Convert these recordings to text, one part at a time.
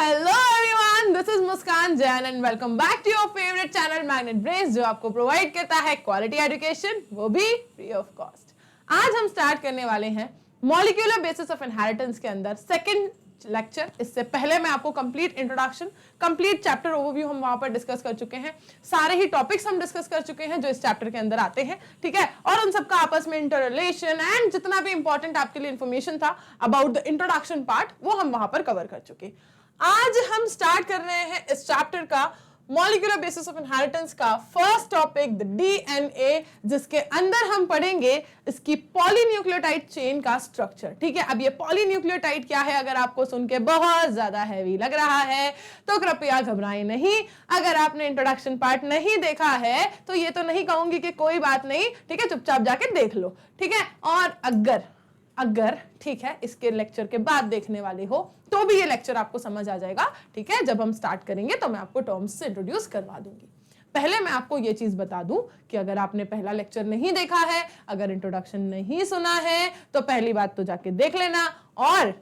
Hello everyone, this is Muskan Jain and welcome back to your favourite channel Magnet Brains, जो आपको provide करता है quality education, वो भी फ्री ऑफ कॉस्ट। आज हम स्टार्ट करने वाले हैं मॉलिक्यूलर बेसिस ऑफ इनहेरिटेंस के अंदर सेकंड लेक्चर। इससे पहले मैं आपको complete introduction, complete chapter overview हम वहां पर डिस्कस कर चुके हैं। सारे ही टॉपिक्स हम डिस्कस कर चुके हैं जो इस चैप्टर के अंदर आते हैं, ठीक है। और उन सबका आपस में इंटर रिलेशन एंड जितना भी इंपॉर्टेंट आपके लिए इंफॉर्मेशन था अबाउट द इंट्रोडक्शन पार्ट, वो हम वहां पर कवर कर चुके। आज हम स्टार्ट कर रहे हैं इस चैप्टर का मॉलिक्यूलर बेसिस ऑफ इनहेरिटेंस का फर्स्ट टॉपिक, द डीएनए, जिसके अंदर हम पढ़ेंगे इसकी पॉलीन्यूक्लियोटाइड चेन का स्ट्रक्चर, ठीक है। अब ये पॉलीन्यूक्लियोटाइड क्या है, अगर आपको सुन के बहुत ज्यादा हैवी लग रहा है तो कृपया घबराएं नहीं। अगर आपने इंट्रोडक्शन पार्ट नहीं देखा है तो ये तो नहीं कहूंगी कि कोई बात नहीं, ठीक है, चुपचाप जाके देख लो, ठीक है। और अगर ठीक है इसके लेक्चर के बाद देखने वाले हो तो भी ये लेक्चर आपको समझ आ जाएगा, ठीक है। जब हम स्टार्ट करेंगे तो मैं आपको टर्म्स से इंट्रोड्यूस करवा दूंगी। पहले मैं आपको ये चीज बता दूं कि अगर आपने पहला लेक्चर नहीं देखा है, अगर इंट्रोडक्शन नहीं सुना है, तो पहली बात तो जाके देख लेना। और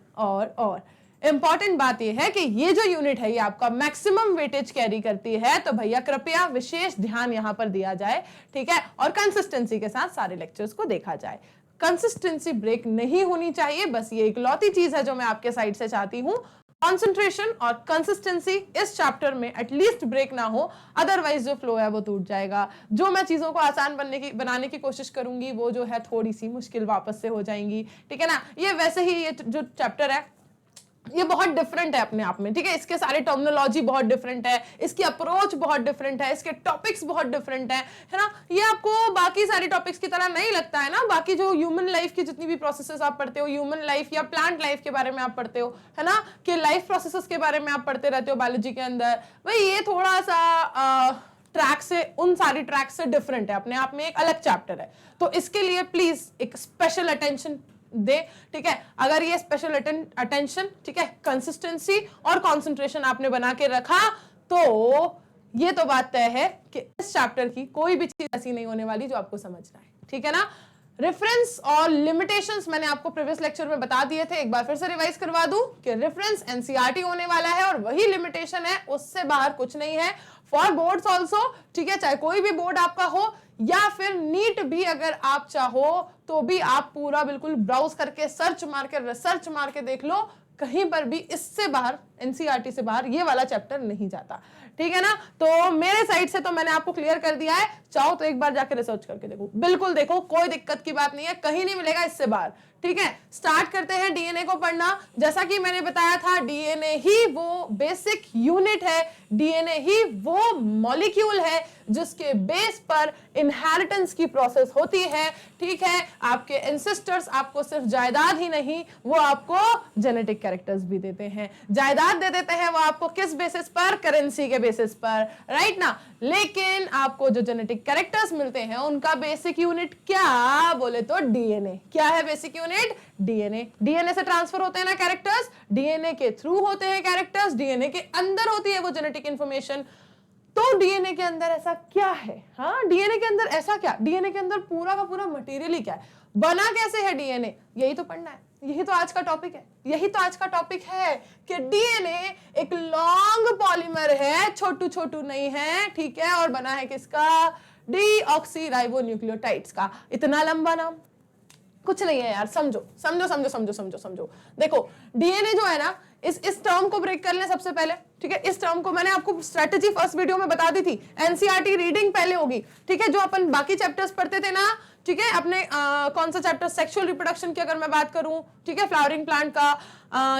इंपॉर्टेंट बात यह है कि ये जो यूनिट है ये आपका मैक्सिमम वेटेज कैरी करती है, तो भैया कृपया विशेष ध्यान यहां पर दिया जाए, ठीक है। और कंसिस्टेंसी के साथ सारे लेक्चर्स को देखा जाए। कंसिस्टेंसी ब्रेक नहीं होनी चाहिए, बस ये इकलौती चीज है जो मैं आपके साइड से चाहती हूं। कंसंट्रेशन और कंसिस्टेंसी इस चैप्टर में एटलीस्ट ब्रेक ना हो, अदरवाइज जो फ्लो है वो टूट जाएगा। जो मैं चीजों को आसान बनाने की कोशिश करूंगी वो जो है थोड़ी सी मुश्किल वापस से हो जाएंगी, ठीक है ना। ये वैसे ही ये जो चैप्टर है ये बहुत डिफरेंट है अपने आप में, ठीक है। इसके सारे टर्मिनोलॉजी बहुत डिफरेंट है, इसकी अप्रोच बहुत डिफरेंट है, इसके टॉपिक्स बहुत डिफरेंट है ना। ये आपको बाकी सारे टॉपिक्स की तरह नहीं लगता है ना। बाकी जो ह्यूमन लाइफ की जितनी भी प्रोसेसेस आप पढ़ते हो, ह्यूमन लाइफ या प्लांट लाइफ के बारे में आप पढ़ते हो, है ना, कि लाइफ प्रोसेसेस के बारे में आप पढ़ते रहते हो बायोलॉजी के अंदर, भाई ये थोड़ा सा ट्रैक से, उन सारी ट्रैक से डिफरेंट है, अपने आप में एक अलग चैप्टर है। तो इसके लिए प्लीज एक स्पेशल अटेंशन दे, ठीक है। अगर ये स्पेशल अटेंशन, ठीक है, कंसिस्टेंसी और कंसंट्रेशन आपने बना के रखा तो ये तो बात तय है कि इस चैप्टर की कोई भी चीज ऐसी नहीं होने वाली जो आपको समझना है, ठीक है ना। रेफरेंस और लिमिटेशंस मैंने आपको प्रीवियस लेक्चर में बता दिए थे, एक बार फिर से रिवाइज करवा दूं कि रेफरेंस एनसीईआरटी होने वाला है और वही लिमिटेशन है, उससे बाहर कुछ नहीं है। फॉर बोर्ड्स आल्सो, ठीक है, चाहे कोई भी बोर्ड आपका हो या फिर नीट भी अगर आप चाहो तो भी आप पूरा बिल्कुल ब्राउज करके सर्च मार के रिसर्च मार के देख लो, कहीं पर भी इससे बाहर, एनसीईआरटी से बाहर ये वाला चैप्टर नहीं जाता, ठीक है ना। तो मेरे साइड से तो मैंने आपको क्लियर कर दिया है, चाहो तो एक बार जाके रिसर्च करके देखो, बिल्कुल देखो, कोई दिक्कत की बात नहीं है, कहीं नहीं मिलेगा इससे बाहर, ठीक है। स्टार्ट करते हैं डीएनए को पढ़ना। जैसा कि मैंने बताया था, डीएनए ही वो बेसिक यूनिट है, डीएनए ही वो मॉलिक्यूल है जिसके बेस पर इनहेरिटेंस की प्रोसेस होती है, ठीक है। आपके एंसेस्टर्स आपको सिर्फ जायदाद ही नहीं, वो आपको जेनेटिक कैरेक्टर्स भी देते हैं। जायदाद दे देते हैं वो आपको किस बेसिस पर? करेंसी के बेसिस पर, राइट ना। लेकिन आपको जो जेनेटिक कैरेक्टर्स मिलते हैं उनका बेसिक यूनिट क्या बोले तो डीएनए। क्या है बेसिक यूनिट? डीएनए। डीएनए से ट्रांसफर होते हैं ना कैरेक्टर्स, डीएनए के थ्रू होते हैं कैरेक्टर्स, डीएनए के अंदर होती है वो जेनेटिक इंफॉर्मेशन। तो डीएनए के अंदर ऐसा क्या है? हाँ, डीएनए के अंदर ऐसा क्या? डीएनए के अंदर पूरा का पूरा मटेरियल ही क्या है, बना कैसे है डीएनए, यही तो पढ़ना है। यही तो आज का टॉपिक है, यही तो आज का टॉपिक है कि डीएनए एक लॉन्ग पॉलीमर है, छोटू छोटू नहीं है, ठीक है। और बना है किसका? डीऑक्सीराइबोन्यूक्लियोटाइड्स का। इतना लंबा नाम कुछ नहीं है यार, समझो समझो समझो समझो समझो समझो। देखो डीएनए जो है ना, इस टर्म को ब्रेक कर लें सबसे पहले, ठीक है। इस टर्म को मैंने आपको स्ट्रेटेजी फर्स्ट वीडियो में बता दी थी। एनसीईआरटी रीडिंग पहले होगी, ठीक है, जो अपन बाकी चैप्टर्स पढ़ते थे ना, ठीक है। अपने कौन सा चैप्टर, सेक्सुअल रिप्रोडक्शन की अगर मैं बात करूं, ठीक है, फ्लावरिंग प्लांट का,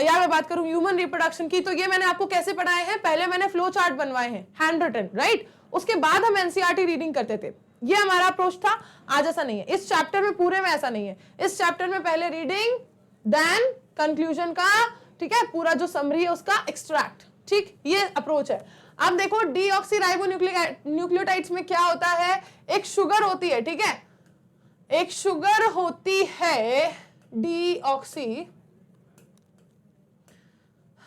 या मैं बात करूं ह्यूमन रिप्रोडक्शन की, तो ये मैंने आपको कैसे पढ़ाए हैं? पहले मैंने फ्लो चार्ट बनवाए हैं, हैंड रिटन, राइट। उसके बाद हम एनसीईआरटी रीडिंग करते थे, ये हमारा अप्रोच था। आज ऐसा नहीं है, इस चैप्टर में पूरे में ऐसा नहीं है। इस चैप्टर में पहले रीडिंग, देन कंक्लूजन का, ठीक है, पूरा जो समरी है उसका एक्सट्रैक्ट, ठीक, ये अप्रोच है। अब देखो डीऑक्सीराइबोन्यूक्लियोटाइड्स में क्या होता है? एक शुगर होती है, ठीक है, एक शुगर होती है डीऑक्सी,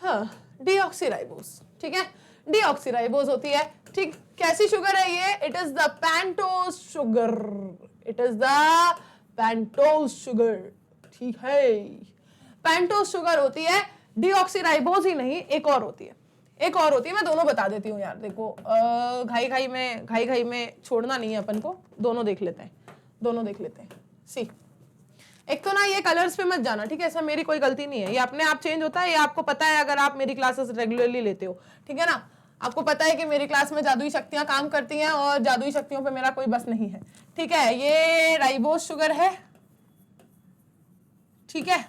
हाँ, डीऑक्सीराइबोज, ठीक है, डीऑक्सीराइबोज होती है, ठीक। कैसी शुगर है ये? It is the pentose sugar, it is the pentose sugar, ठीक है। पेंटोज शुगर होती है, डीऑक्सीराइबोज ही नहीं, एक और होती है, एक और होती है, मैं दोनों बता देती हूँ यार, देखो घाई घाई में छोड़ना नहीं है अपन को, दोनों देख लेते हैं। सी, एक तो ना ये कलर्स पे मत जाना, ठीक है, ऐसा मेरी कोई गलती नहीं है, ये अपने आप चेंज होता है, ये आपको पता है अगर आप मेरी क्लासेस रेगुलरली लेते हो, ठीक है ना, आपको पता है कि मेरी क्लास में जादुई शक्तियां काम करती हैं और जादुई शक्तियों पे मेरा कोई बस नहीं है, ठीक है। ये राइबोज शुगर है, ठीक है,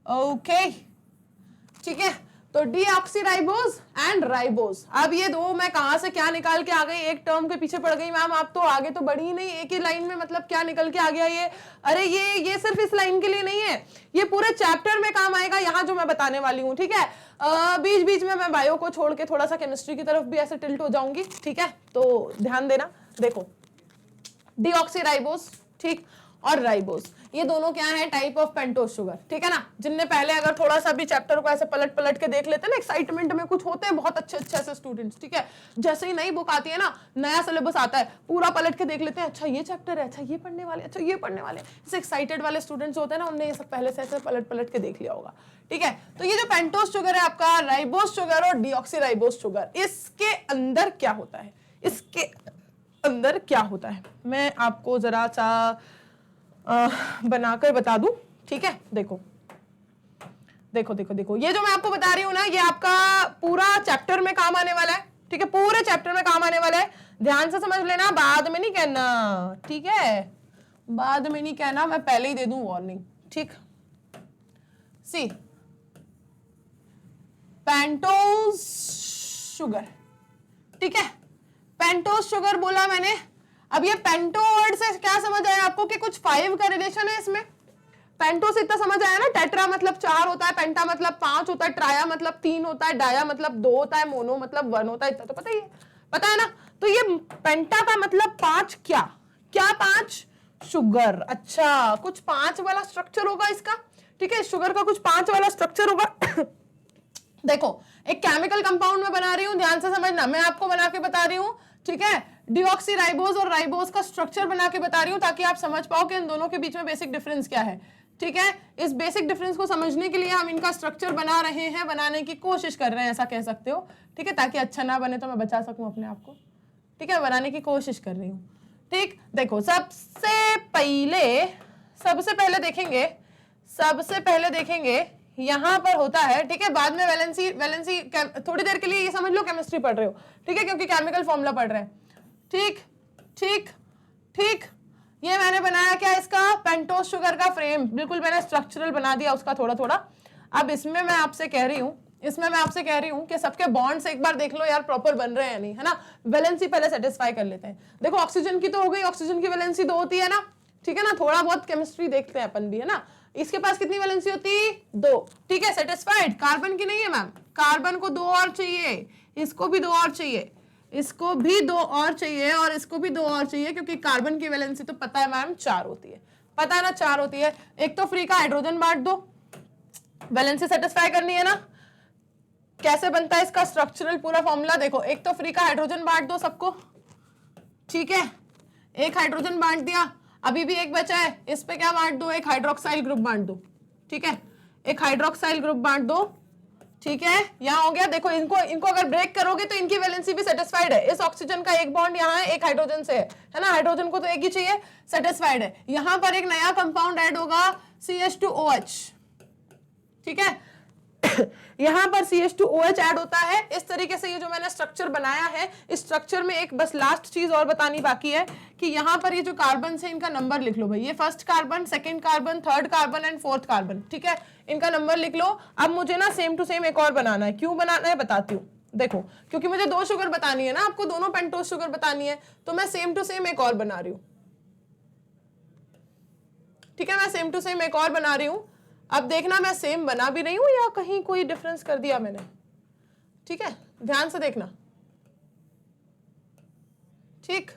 ओके, ठीक है। तो डीऑक्सीराइबोज एंड राइबोज, अब ये दो मैं कहां से क्या निकाल के आ गई, एक टर्म के पीछे पड़ गई मैम, आप तो आगे तो बढ़ी ही नहीं, एक ही लाइन में मतलब क्या निकल के आ गया ये। अरे ये सिर्फ इस लाइन के लिए नहीं है, ये पूरे चैप्टर में काम आएगा, यहाँ जो मैं बताने वाली हूँ, ठीक है। बीच बीच में मैं बायो को छोड़ के थोड़ा सा केमिस्ट्री की तरफ भी ऐसे टिल्ट हो जाऊंगी, ठीक है, तो ध्यान देना। देखो डीऑक्सीराइबोज, ठीक, और राइबोज, ये दोनों क्या है, टाइप ऑफ पेंटोज शुगर, ठीक है ना। जिनने पहले अगर थोड़ा सा भी चैप्टर को ऐसे पलट पलट के देख लेते हैं ना, एक्साइटमेंट में कुछ होते हैं बहुत अच्छे अच्छे ऐसे स्टूडेंट्स, ठीक है, जैसे ही नई बुक आती है ना, नया सिलेबस आता है, पूरा पलट के देख लेते हैं, अच्छा ये चैप्टर है, अच्छा ये पढ़ने वाले, अच्छा ये पढ़ने वाले, जैसे एक्साइटेड वाले स्टूडेंट्स होते हैं ना, उन्होंने ये सब पहले से ऐसे पलट पलट के देख लिया होगा, ठीक है। तो ये जो पेंटोज शुगर है आपका, राइबोज शुगर और डीऑक्सीराइबोज शुगर, इसके अंदर क्या होता है, इसके अंदर क्या होता है, मैं आपको जरा सा बनाकर बता दूं, ठीक है। देखो देखो देखो देखो, ये जो मैं आपको बता रही हूं ना, ये आपका पूरा चैप्टर में काम आने वाला है, ठीक है, पूरे चैप्टर में काम आने वाला है, ध्यान से समझ लेना, बाद में नहीं कहना, ठीक है, बाद में नहीं कहना, मैं पहले ही दे दूं वार्निंग, ठीक। सी, पेंटोज शुगर, ठीक है, पेंटोज शुगर बोला मैंने। अब ये पेंटो वर्ड से क्या समझ आया आपको कि कुछ 5 का रिलेशन है इसमें, पेंटो से इतना समझ आया ना, टेट्रा मतलब 4 होता है, पेंटा मतलब 5 होता है, ट्राया मतलब 3 होता है, डाया मतलब 2 होता है, मोनो मतलब 1 होता है, इतना तो पता है ना। तो ये पेंटा का मतलब 5, क्या क्या 5, शुगर, अच्छा कुछ 5 वाला स्ट्रक्चर होगा इसका, ठीक है, शुगर का कुछ 5 वाला स्ट्रक्चर होगा। देखो एक केमिकल कंपाउंड में बना रही हूं, ध्यान से समझना, मैं आपको बना के बता रही हूं, ठीक है, डीऑक्सीराइबोज और राइबोज का स्ट्रक्चर बना के बता रही हूं ताकि आप समझ पाओ कि इन दोनों के बीच में बेसिक डिफरेंस क्या है, ठीक है। इस बेसिक डिफरेंस को समझने के लिए हम इनका स्ट्रक्चर बना रहे हैं, बनाने की कोशिश कर रहे हैं, ऐसा कह सकते हो, ठीक है, ताकि अच्छा ना बने तो मैं बचा सकूं अपने आप को, ठीक है, बनाने की कोशिश कर रही हूं, ठीक। देखो सबसे पहले देखेंगे यहां पर होता है, ठीक है, बाद में वैलेंसी थोड़ी देर के लिए ये समझ लो केमिस्ट्री पढ़ रहे हो, ठीक है, क्योंकि केमिकल फॉर्मूला पढ़ रहे हैं, ठीक ठीक ठीक। ये मैंने बनाया क्या, इसका पेंटोज शुगर का फ्रेम, बिल्कुल मैंने स्ट्रक्चरल बना दिया उसका थोड़ा थोड़ा। अब इसमें मैं आपसे कह रही हूं कि सबके बॉन्ड्स एक बार देख लो यार, प्रॉपर बन रहे हैं या नहीं, है ना। वैलेंसी पहले सेटिस्फाई कर लेते हैं। देखो ऑक्सीजन की तो हो गई, ऑक्सीजन की वैलेंसी 2 होती है ना, ठीक है ना, थोड़ा बहुत केमिस्ट्री देखते हैं अपन भी, है ना। इसके पास कितनी वैलेंसी होती है, 2, ठीक है, सेटिस्फाइड। कार्बन की नहीं है मैम, कार्बन को 2 और चाहिए, इसको भी 2 और चाहिए, इसको भी 2 और चाहिए, और इसको भी 2 और चाहिए, क्योंकि कार्बन की वैलेंसी तो पता है मैम 4 होती है, पता है ना 4 होती है। एक तो फ्री का हाइड्रोजन बांट दो, वैलेंसी सेटिस्फाई करनी है ना। कैसे बनता है इसका स्ट्रक्चरल पूरा फॉर्मूला, देखो एक तो फ्री का हाइड्रोजन बांट दो सबको, ठीक है, एक हाइड्रोजन बांट दिया, अभी भी एक बचा है, इस पे क्या बांट दो, एक हाइड्रोक्साइल ग्रुप बांट दो, ठीक है, एक हाइड्रोक्साइल ग्रुप बांट दो, ठीक है, यहां हो गया। देखो इनको अगर ब्रेक करोगे तो इनकी वैलेंसी भी सेटिस्फाइड है, इस ऑक्सीजन का एक बॉन्ड यहाँ है, एक हाइड्रोजन से है ना, हाइड्रोजन को तो एक ही चाहिए, सेटिस्फाइड है। यहां पर एक नया कंपाउंड ऐड होगा CH2OH, ठीक है, यहां पर CH2OH ऐड होता है। इस तरीके से ये जो मैंने स्ट्रक्चर बनाया है, इस स्ट्रक्चर में एक बस लास्ट चीज और बतानी बाकी है कि यहां पर ये जो कार्बन है इनका नंबर लिख लो भाई, ये first carbon, second carbon, third carbon and fourth carbon, ठीक है, इनका नंबर लिख लो। अब मुझे ना सेम टू सेम एक और बनाना है, क्यों बनाना है बताती हूँ। देखो क्योंकि मुझे 2 शुगर बतानी है ना आपको, दोनों पेंटोज शुगर बतानी है, तो मैं सेम टू सेम एक और बना रही हूँ, ठीक है, मैं सेम टू सेम एक और बना रही हूँ। अब देखना मैं सेम बना भी रही हूं या कहीं कोई डिफरेंस कर दिया मैंने, ठीक है, ध्यान से देखना, ठीक।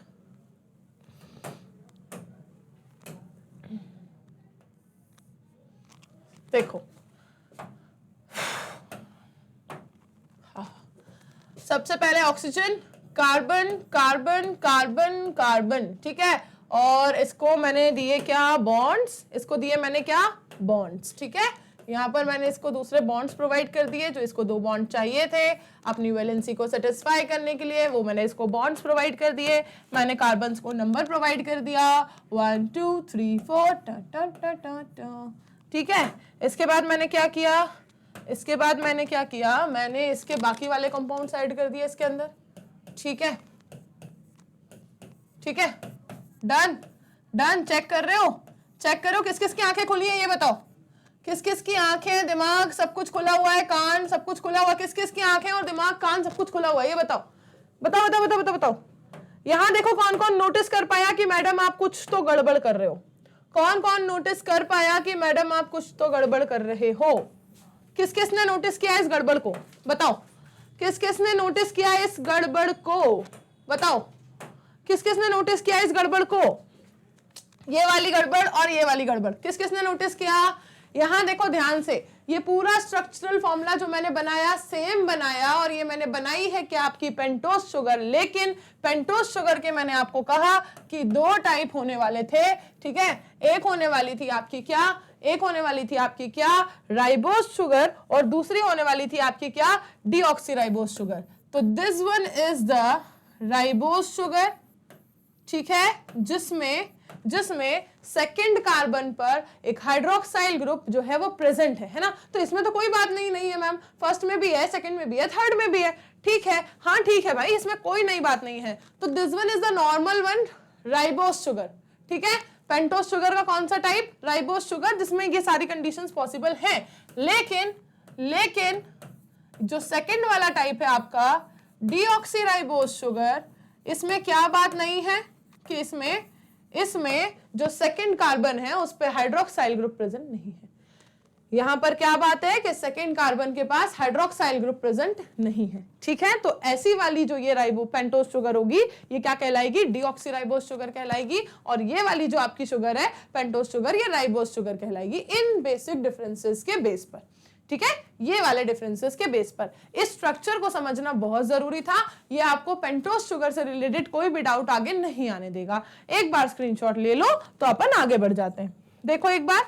देखो सबसे पहले oxygen, carbon carbon carbon carbon, ठीक है, और इसको मैंने दिए क्या, बॉन्ड्स, इसको दिए मैंने क्या, बॉन्ड्स, ठीक है। यहाँ पर मैंने इसको दूसरे बॉन्ड्स प्रोवाइड कर दिए, जो इसको 2 बॉन्ड चाहिए थे अपनी वैलेंसी को सेटिस्फाई करने के लिए, वो मैंने इसको बॉन्ड्स प्रोवाइड कर दिए। मैंने कार्बन्स को नंबर प्रोवाइड कर दिया 1 2 3 4 ठीक है। इसके बाद मैंने क्या किया, मैंने इसके बाकी वाले कंपाउंड्स ऐड कर दिए इसके अंदर। ठीक है, डन। चेक कर रहे हो, किस किस की आंखें खुली हैं ये बताओ, किस किस की आंखें, दिमाग सब कुछ खुला हुआ है, कान सब कुछ खुला हुआ है, किस किस की आंखें और दिमाग कान सब कुछ खुला हुआ है ये बताओ। यहाँ देखो कौन कौन नोटिस कर पाया कि मैडम आप कुछ तो गड़बड़ कर रहे हो, कौन नोटिस कर पाया कि मैडम आप कुछ तो गड़बड़ कर रहे हो। किस किस ने नोटिस किया इस गड़बड़ को, बताओ, किस किस ने नोटिस किया इस गड़बड़ को, बताओ, किस किस ने नोटिस किया इस गड़बड़ को, ये वाली गड़बड़ और ये वाली गड़बड़, किस किस ने नोटिस किया। यहां देखो ध्यान से, ये पूरा स्ट्रक्चरल फॉर्मूला जो मैंने बनाया सेम बनाया, और ये मैंने बनाई है क्या आपकी पेंटोस शुगर, लेकिन पेंटोस शुगर के मैंने आपको कहा कि 2 टाइप होने वाले थे। ठीक है, एक होने वाली थी आपकी क्या, राइबोस शुगर, और दूसरी होने वाली थी आपकी क्या, डीऑक्सीराइबोस शुगर। तो this one is the ribose sugar, ठीक है, जिसमें सेकंड कार्बन पर एक हाइड्रोक्साइल ग्रुप जो है वो प्रेजेंट है ना। तो इसमें तो कोई बात नहीं है मैम, फर्स्ट में भी है, सेकंड में भी है, थर्ड में भी है। ठीक है, हाँ ठीक है भाई, इसमें कोई नई बात नहीं है। तो this one is the normal one, ribose sugar. ठीक है, पेंटोस शुगर का कौन सा टाइप, राइबोस शुगर, जिसमें ये सारी कंडीशंस पॉसिबल हैं। लेकिन जो सेकंड वाला टाइप है आपका डीऑक्सीराइबोस शुगर, इसमें क्या बात नहीं है कि इसमें जो सेकंड कार्बन है उस पे हाइड्रोक्साइल ग्रुप प्रेजेंट नहीं है। यहां पर क्या बात है कि सेकंड कार्बन के पास हाइड्रोक्साइल ग्रुप प्रेजेंट नहीं है। ठीक है, तो ऐसी वाली जो ये पेंटोस शुगर होगी ये क्या कहलाएगी, डीऑक्सीराइबोस शुगर कहलाएगी, और ये वाली जो आपकी शुगर है पेंटोस शुगर, ये राइबोस शुगर कहलाएगी, इन बेसिक डिफरेंसेस के बेस पर। ठीक है, ये वाले डिफरेंसेस के बेस पर। इस स्ट्रक्चर को समझना बहुत जरूरी था, ये आपको पेंटोस शुगर से रिलेटेड कोई भी डाउट आगे नहीं आने देगा। एक बार स्क्रीनशॉट ले लो तो अपन आगे बढ़ जाते हैं। देखो एक बार,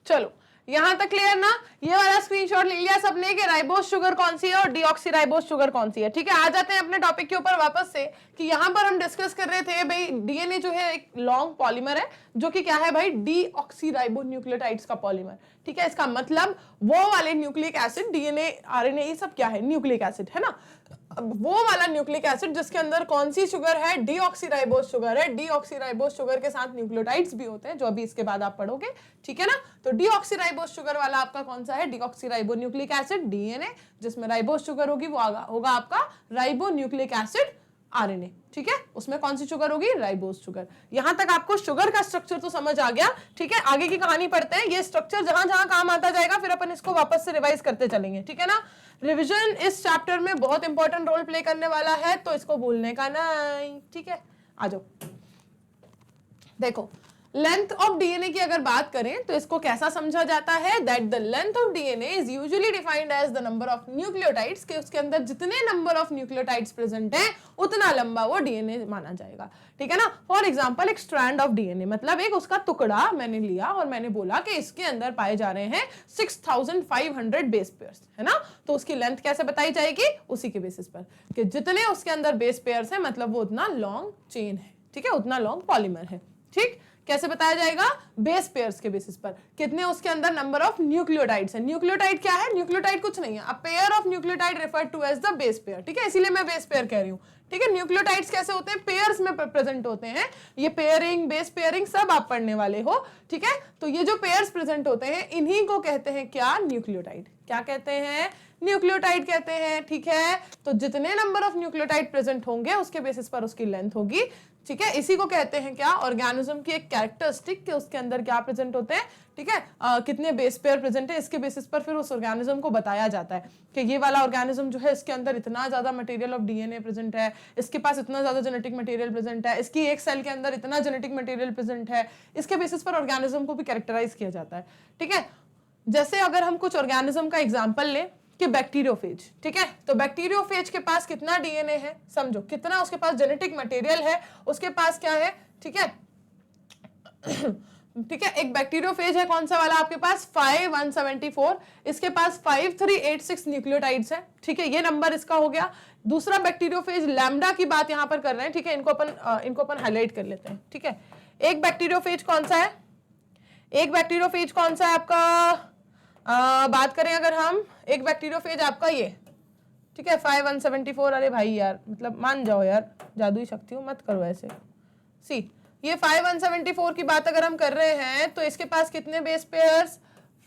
चलो यहां तक क्लियर ना, ये वाला स्क्रीनशॉट ले लिया सबने कि राइबोस शुगर कौन सी है और डीऑक्सीराइबोस शुगर कौन सी है। ठीक है, आ जाते हैं अपने टॉपिक के ऊपर वापस से, कि यहां पर हम डिस्कस कर रहे थे भाई डीएनए जो है एक लॉन्ग पॉलीमर है, जो कि क्या है भाई, डीऑक्सीराइबोन्यूक्लियोटाइड्स का पॉलीमर। ठीक है, इसका मतलब वो वाले न्यूक्लिक एसिड, डीएनए आरएनए ये सब क्या है, न्यूक्लिक एसिड है ना, वो वाला न्यूक्लिक एसिड जिसके अंदर कौन सी शुगर है, डीऑक्सीराइबोस शुगर है। डीऑक्सीराइबोस शुगर के साथ न्यूक्लियोटाइड्स भी होते हैं जो अभी इसके बाद आप पढ़ोगे। ठीक है ना, तो डीऑक्सीराइबोस शुगर वाला आपका कौन सा है, डीऑक्सीराइबोन्यूक्लिक एसिड डीएनए, जिसमें राइबोस शुगर होगी वो होगा आपका राइबोन्यूक्लिक एसिड आरएनए। ठीक है, उसमें कौन सी शुगर होगी, राइबोस शुगर। यहां तक आपको शुगर का स्ट्रक्चर तो समझ आ गया। ठीक है, आगे की कहानी पढ़ते हैं। ये स्ट्रक्चर जहां जहां काम आता जाएगा फिर अपन इसको वापस से रिवाइज करते चलेंगे। ठीक है ना, रिवीजन इस चैप्टर में बहुत इंपॉर्टेंट रोल प्ले करने वाला है, तो इसको भूलने का नहीं। ठीक है, आ जाओ। देखो, लेंथ ऑफ डीएनए की अगर बात करें तो इसको कैसा समझा जाता है, that the length of DNA is usually defined as the number of nucleotides, के उसके अंदर जितने नंबर ऑफ न्यूक्लियोटाइड्स प्रेजेंट हैं उतना लंबा वो डीएनए माना जाएगा। ठीक है ना, फॉर एग्जांपल एक स्ट्रैंड ऑफ डीएनए मतलब एक उसका टुकड़ा मैंने लिया और मैंने बोला कि इसके अंदर पाए जा रहे हैं 6500 बेस पेयर्स, है ना, तो उसकी लेंथ कैसे बताई जाएगी, उसी के बेसिस पर कि जितने उसके अंदर बेस पेयर्स हैं मतलब वो उतना लॉन्ग चेन है। ठीक है, उतना लॉन्ग पॉलीमर है। ठीक, कैसे बताया जाएगा, बेस पेयर्स के बेसिस पर, कितने उसके अंदर नंबर ऑफ न्यूक्लियोटाइड्स है। न्यूक्लियोटाइड क्या है, न्यूक्लियोटाइड कुछ नहीं है, a pair of nucleotide referred to as the base pair. ठीक है, इसीलिए मैं बेस पेयर कह रही हूं। ठीक है, न्यूक्लियोटाइड्स कैसे होते हैं, पेयर्स में प्रेजेंट होते हैं। ये पेयरिंग, बेस पेयरिंग सब आप पढ़ने वाले हो। ठीक है, तो ये जो पेयर्स प्रेजेंट होते हैं इन्हीं को कहते हैं क्या, न्यूक्लियोटाइड। क्या कहते हैं, न्यूक्लियोटाइड कहते हैं। ठीक है, तो जितने नंबर ऑफ न्यूक्लियोटाइड प्रेजेंट होंगे उसके बेसिस पर उसकी लेंथ होगी। ठीक है, इसी को कहते हैं क्या, ऑर्गेनिज्म की एक कैरेक्टरिस्टिक के उसके अंदर क्या प्रेजेंट होते हैं। ठीक है, कितने बेस पेयर प्रेजेंट है इसके बेसिस पर फिर उस ऑर्गेनिज्म को बताया जाता है कि ये वाला ऑर्गेनिज्म जो है इसके अंदर इतना ज्यादा मटेरियल ऑफ डीएनए प्रेजेंट है, इसके पास इतना ज्यादा जेनेटिक मटेरियल प्रेजेंट है, इसकी एक सेल के अंदर इतना जेनेटिक मटेरियल प्रेजेंट है। इसके बेसिस पर ऑर्गेनिज्म को भी कैरेक्टराइज किया जाता है। ठीक है, जैसे अगर हम कुछ ऑर्गेनिज्म का एग्जाम्पल लें कि बैक्टीरियोफेज। ठीक है, तो बैक्टीरियोफेज के पास कितना डीएनए है, समझो कितना उसके पास जेनेटिक मटेरियल है, उसके पास क्या है। ठीक है ठीक है। एक बैक्टीरियोफेज है, कौन सा वाला आपके पास 5174, इसके पास 5386 न्यूक्लियोटाइड्स है, ठीक है, ये नंबर इसका हो गया। दूसरा बैक्टीरियोफेज लैम्डा की बात यहां पर कर रहे हैं, ठीक है, इनको अपन हाईलाइट कर लेते हैं, ठीक है। एक बैक्टीरियोफेज कौन सा है, एक बैक्टीरियोफेज कौन सा है आपका, बात करें अगर हम, एक बैक्टीरियोफेज आपका ये, ठीक है, 5174, अरे भाई यार मतलब मान जाओ यार, जादुई शक्ति हो मत करो ऐसे। सी ये 5174 की बात अगर हम कर रहे हैं तो इसके पास कितने बेस पेयर्स,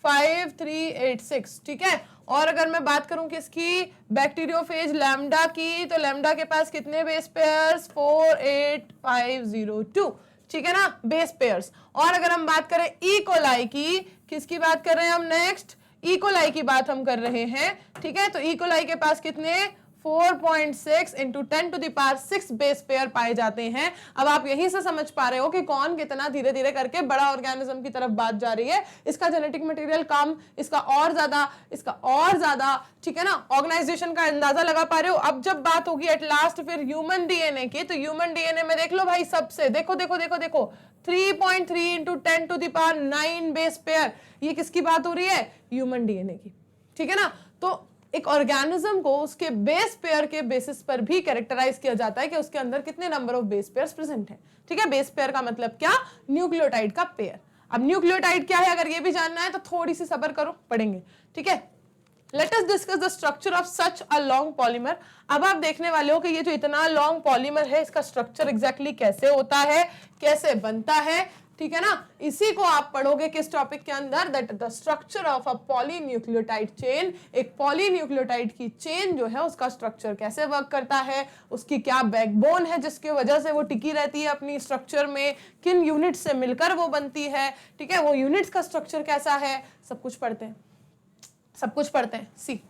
5386, ठीक है। और अगर मैं बात करूं किसकी, बैक्टीरियोफेज लैम्डा की, तो लैम्डा के पास कितने बेस पेयर्स, 48502, ठीक है ना, बेस पेयर्स। और अगर हम बात करें ई कोलाई की, किसकी बात कर रहे हैं हम नेक्स्ट, ई कोलाई की बात हम कर रहे हैं, ठीक है। तो ई कोलाई के पास कितने 4.6 into 10 to the power 6 base pair पाए जाते हैं। अब आप यहीं से समझ पा रहे हो कि कौन कितना धीरे धीरे करके बड़ा ऑर्गेनिज्म की तरफ बात जा रही है। इसका जेनेटिक मटेरियल कम, इसका और ज्यादा, ठीक है ना, ऑर्गेनाइजेशन का अंदाजा लगा पा रहे हो। अब जब बात होगी एट लास्ट फिर ह्यूमन डीएनए की, तो ह्यूमन डीएनए में देख लो भाई, सबसे देखो 3.3 into 10 to the power 9 base pair, ये किसकी बात हो रही है, ह्यूमन डीएनए की, ठीक है ना। तो एक ऑर्गेनिज्म को उसके बेस पेयर के बेसिस पर भी कैरेक्टराइज किया जाता है कि उसके अंदर कितने number of base pairs present हैं, ठीक है। बेस पेयर का मतलब क्या, न्यूक्लियोटाइड का पेयर। अब न्यूक्लियोटाइड क्या है अगर ये भी जानना है तो थोड़ी सी सब्र करो, पढ़ेंगे, ठीक है। Let us discuss the structure of such a long polymer. अब आप देखने वाले हो कि ये जो इतना लॉन्ग पॉलीमर है इसका स्ट्रक्चर एग्जैक्टली कैसे होता है, कैसे बनता है, ठीक है ना। इसी को आप पढ़ोगे किस टॉपिक के अंदर, that the structure of a polynucleotide chain. एक पॉलीन्यूक्लियोटाइड की चेन जो है उसका स्ट्रक्चर कैसे वर्क करता है, उसकी क्या बैकबोन है जिसकी वजह से वो टिकी रहती है अपनी स्ट्रक्चर में, किन यूनिट्स से मिलकर वो बनती है, ठीक है, वो यूनिट्स का स्ट्रक्चर कैसा है, सब कुछ पढ़ते हैं। सी